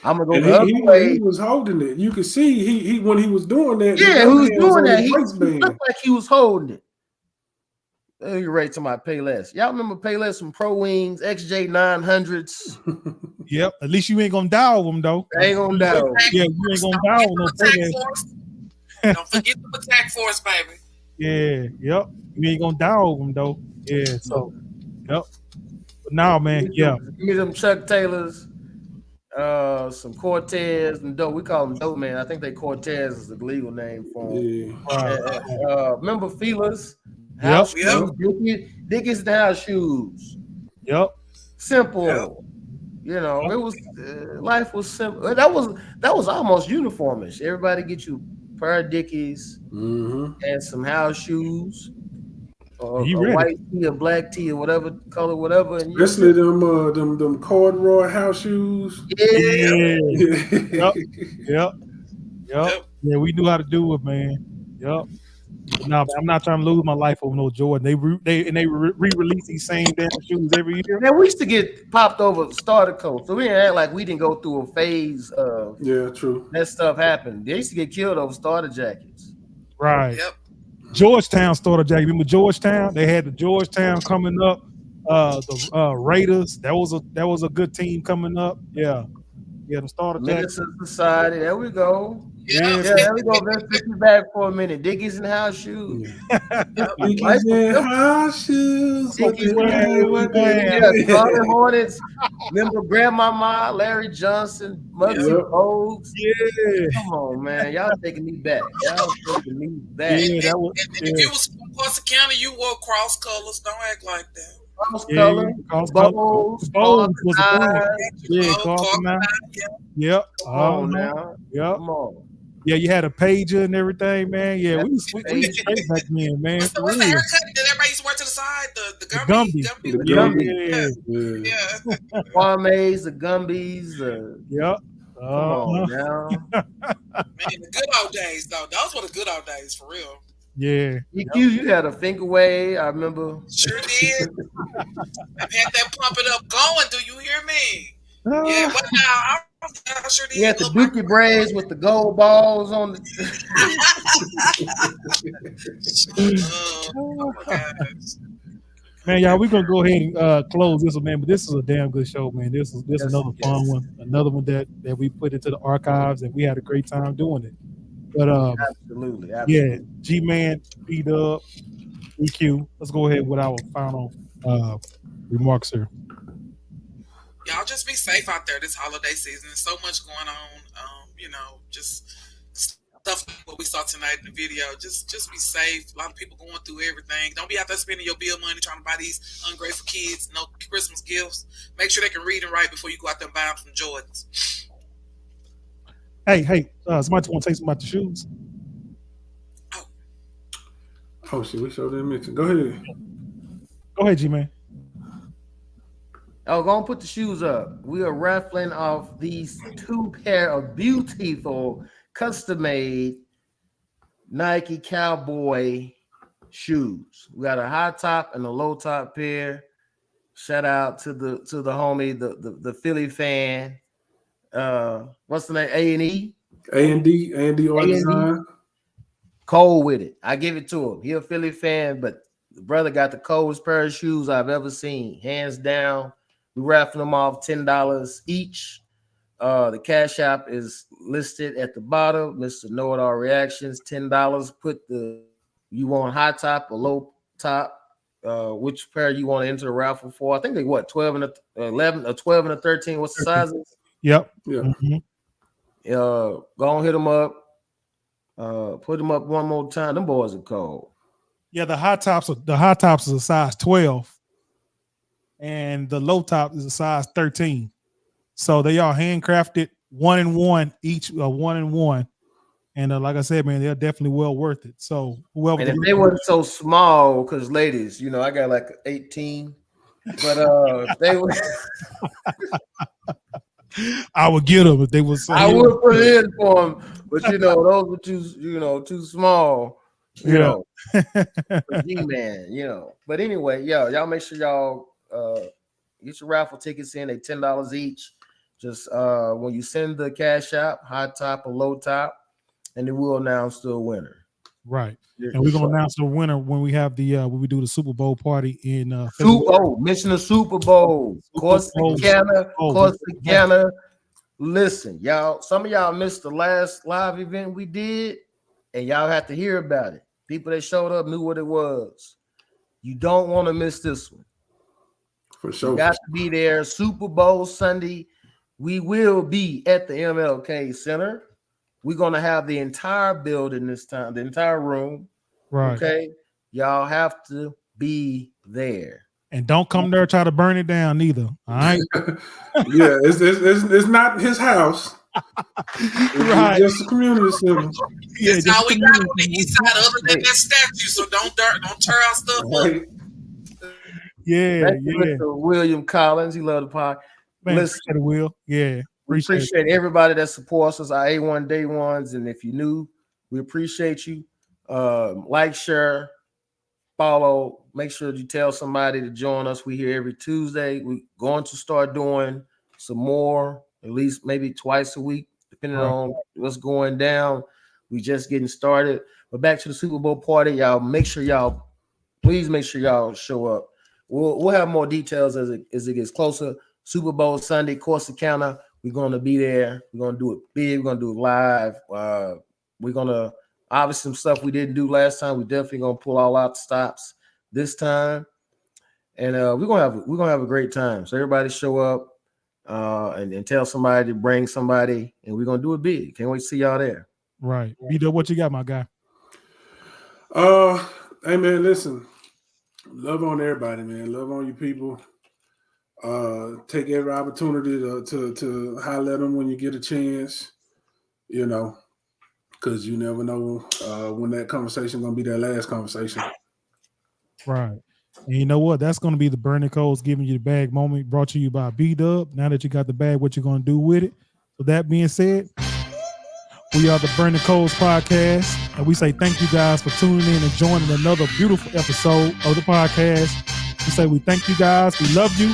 I'm gonna go the other way. He was holding it. You could see he when he was doing that. Yeah, he was doing that. He looked like he was holding it. You're right to my Payless. Y'all remember Payless from Pro Wings, XJ 900s? Yep. At least you ain't gonna die with them though. I ain't gonna die. Yeah, you ain't gonna die with no Payless. Don't forget the attack force, baby. Yeah, yep. You ain't gonna die with them though. Yeah, so yep. But now, man, yeah. Give me them Chuck Taylors, some Cortez and dope. We call them dope, man. I think they Cortez is the legal name for them. Yeah. Remember Feelers? Yep. Dickies and house shoes. Yep. Simple. Yep. It was life was simple. That was almost uniformish. Everybody get you a pair of Dickies and some house shoes. A white tee, a black tee, or whatever color, whatever. And especially them corduroy house shoes. Yeah. Yep. Yeah, we knew how to do it, man. Yep. No, I'm not trying to lose my life over no Jordan. They re-release these same damn shoes every year. Man, we used to get popped over starter coats, so we didn't act like we didn't go through a phase of true. That stuff happened. They used to get killed over starter jackets. Right. Yep. Georgetown starter jacket. Remember Georgetown? They had the Georgetown coming up. The Raiders. That was a good team coming up. Yeah. Yeah, the starter jacket. Minister Society. There we go. Yeah, there we go. Let's take you back for a minute. Dickies and house shoes. Dickies and house shoes. Dickies Charlie Hornets. Remember Grandmama, Larry Johnson, Muggsy Bogues. Yeah. Come on, man. Y'all taking me back. Yeah, that was. If you was from Quonset County, you wore cross colors. Don't act like that. Cross color, Bowls was a thing. Yeah, Carlton. Yep. Come on now. Yep. Come on. Yeah, you had a pager and everything, man. Yeah, we was straight back then, man. What's the haircut that everybody used to wear to the side? The Gumby. Yeah. Kwame's, the Gumbies. Yep. Come on now. Man, the good old days, though. Those were the good old days, for real. Yeah. You had a finger wave, I remember. Sure did. I've had that pump it up going. Do you hear me? Yeah, but now I sure did. You had the dookie braids with the gold balls on the. Oh my gosh. Man, y'all, we're gonna go ahead and close this one, man. But this is a damn good show, man. This is another fun one, another one that we put into the archives, and we had a great time doing it. But absolutely. Yeah, G-Man, B-Dub, EQ. Let's go ahead with our final remarks here. Y'all just be safe out there this holiday season. There's so much going on. Just stuff like what we saw tonight in the video. Just be safe. A lot of people going through everything. Don't be out there spending your bill money trying to buy these ungrateful kids no Christmas gifts. Make sure they can read and write before you go out there and buy them some Jordans. Hey, somebody want to say something about the shoes? Oh shit, we showed them mention. Go ahead. Go ahead, G-Man. Oh, go and put the shoes up. We are raffling off these 2 pair of beautiful, custom-made Nike Cowboy shoes. We got a high top and a low top pair. Shout out to the homie, the Philly fan. What's the name? A&E? A&D Art Design. Cold with it. I give it to him. He a Philly fan, but the brother got the coldest pair of shoes I've ever seen. Hands down. We raffling them off $10 each. The Cash App is listed at the bottom. Mr. Know It All Reactions, $10. Put you want high top or low top, which pair you want to enter the raffle for. I think they 12 and a 11, or 12 and a 13. What's the sizes? Yep. Yeah. Mm-hmm. Go on, hit them up. Put them up one more time. Them boys are cold. Yeah, the high tops is a size 12, and the low top is a size 13. So they are handcrafted, 1-in-1 each, 1-in-1. And like I said, man, they're definitely well worth it. So whoever, and if they weren't so small, because ladies, I got like 18, but if they were, I would get them if they were. I would put it in for them, but those were too small. For G-Man, But anyway, y'all make sure y'all get your raffle tickets in. They $10 each. Just when you send the cash out, high top or low top, and then we'll announce the winner. Right. And we're gonna announce the winner when we have the when we do the Super Bowl party in mention the Super Bowl. Corsicana. Listen, y'all, some of y'all missed the last live event we did, and y'all have to hear about it. People that showed up knew what it was. You don't want to miss this one. For sure. You got to be there. Super Bowl Sunday. We will be at the MLK Center. We're going to have the entire building this time, the entire room. Right. Okay. Y'all have to be there. And don't come there try to burn it down either. All right. Yeah, it's not his house. Right. It's just a community center. Yeah, it's all we got on the east side other than that statue, so don't tear our stuff up. Yeah, Thank you, Mr. William Collins. He loved the pod. Listen, Will. Yeah. We appreciate everybody that supports us, our A1 Day Ones. And if you're new, we appreciate you. Like, share, follow. Make sure you tell somebody to join us. We here every Tuesday. We're going to start doing some more, at least maybe twice a week, depending on what's going down. We just getting started. But back to the Super Bowl party, y'all. Please make sure y'all show up. We'll have more details as it gets closer. Super Bowl Sunday, Corsicana. We're going to be there. We're going to do it big. We're going to do it live. We're going to obviously some stuff we didn't do last time. We're definitely going to pull all out the stops this time, and we're gonna have a great time. So everybody show up and tell somebody to bring somebody, and we're gonna do it big. Can't wait to see y'all there. Right. B-Dub, what you got, my guy? Hey man, listen. Love on everybody, man. Love on you people. Take every opportunity to holler at them when you get a chance, because you never know when that conversation gonna be that last conversation. Right. And you know what? That's going to be the Burning Coals giving you the bag moment, brought to you by B-Dub. Now that you got the bag, what you going to do with it? So that being said, we are the Burning Coals podcast, and we say thank you guys for tuning in and joining another beautiful episode of the podcast. We say we thank you guys. We love you.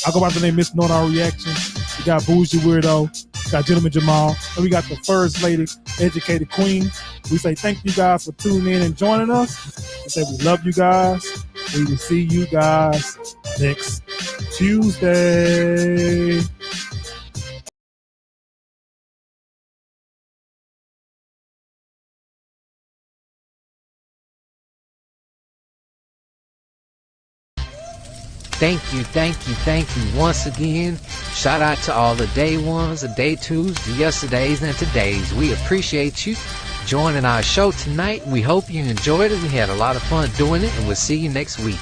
I go by the name Mr. North Our Reactions. We got Bougie Weirdo. We got Gentleman Jamal. And we got the First Lady, Educated Queen. We say thank you guys for tuning in and joining us. We say we love you guys. We will see you guys next Tuesday. Thank you once again. Shout out to all the day ones, the day twos, the yesterdays, and todays. We appreciate you joining our show tonight. We hope you enjoyed it. We had a lot of fun doing it, and we'll see you next week.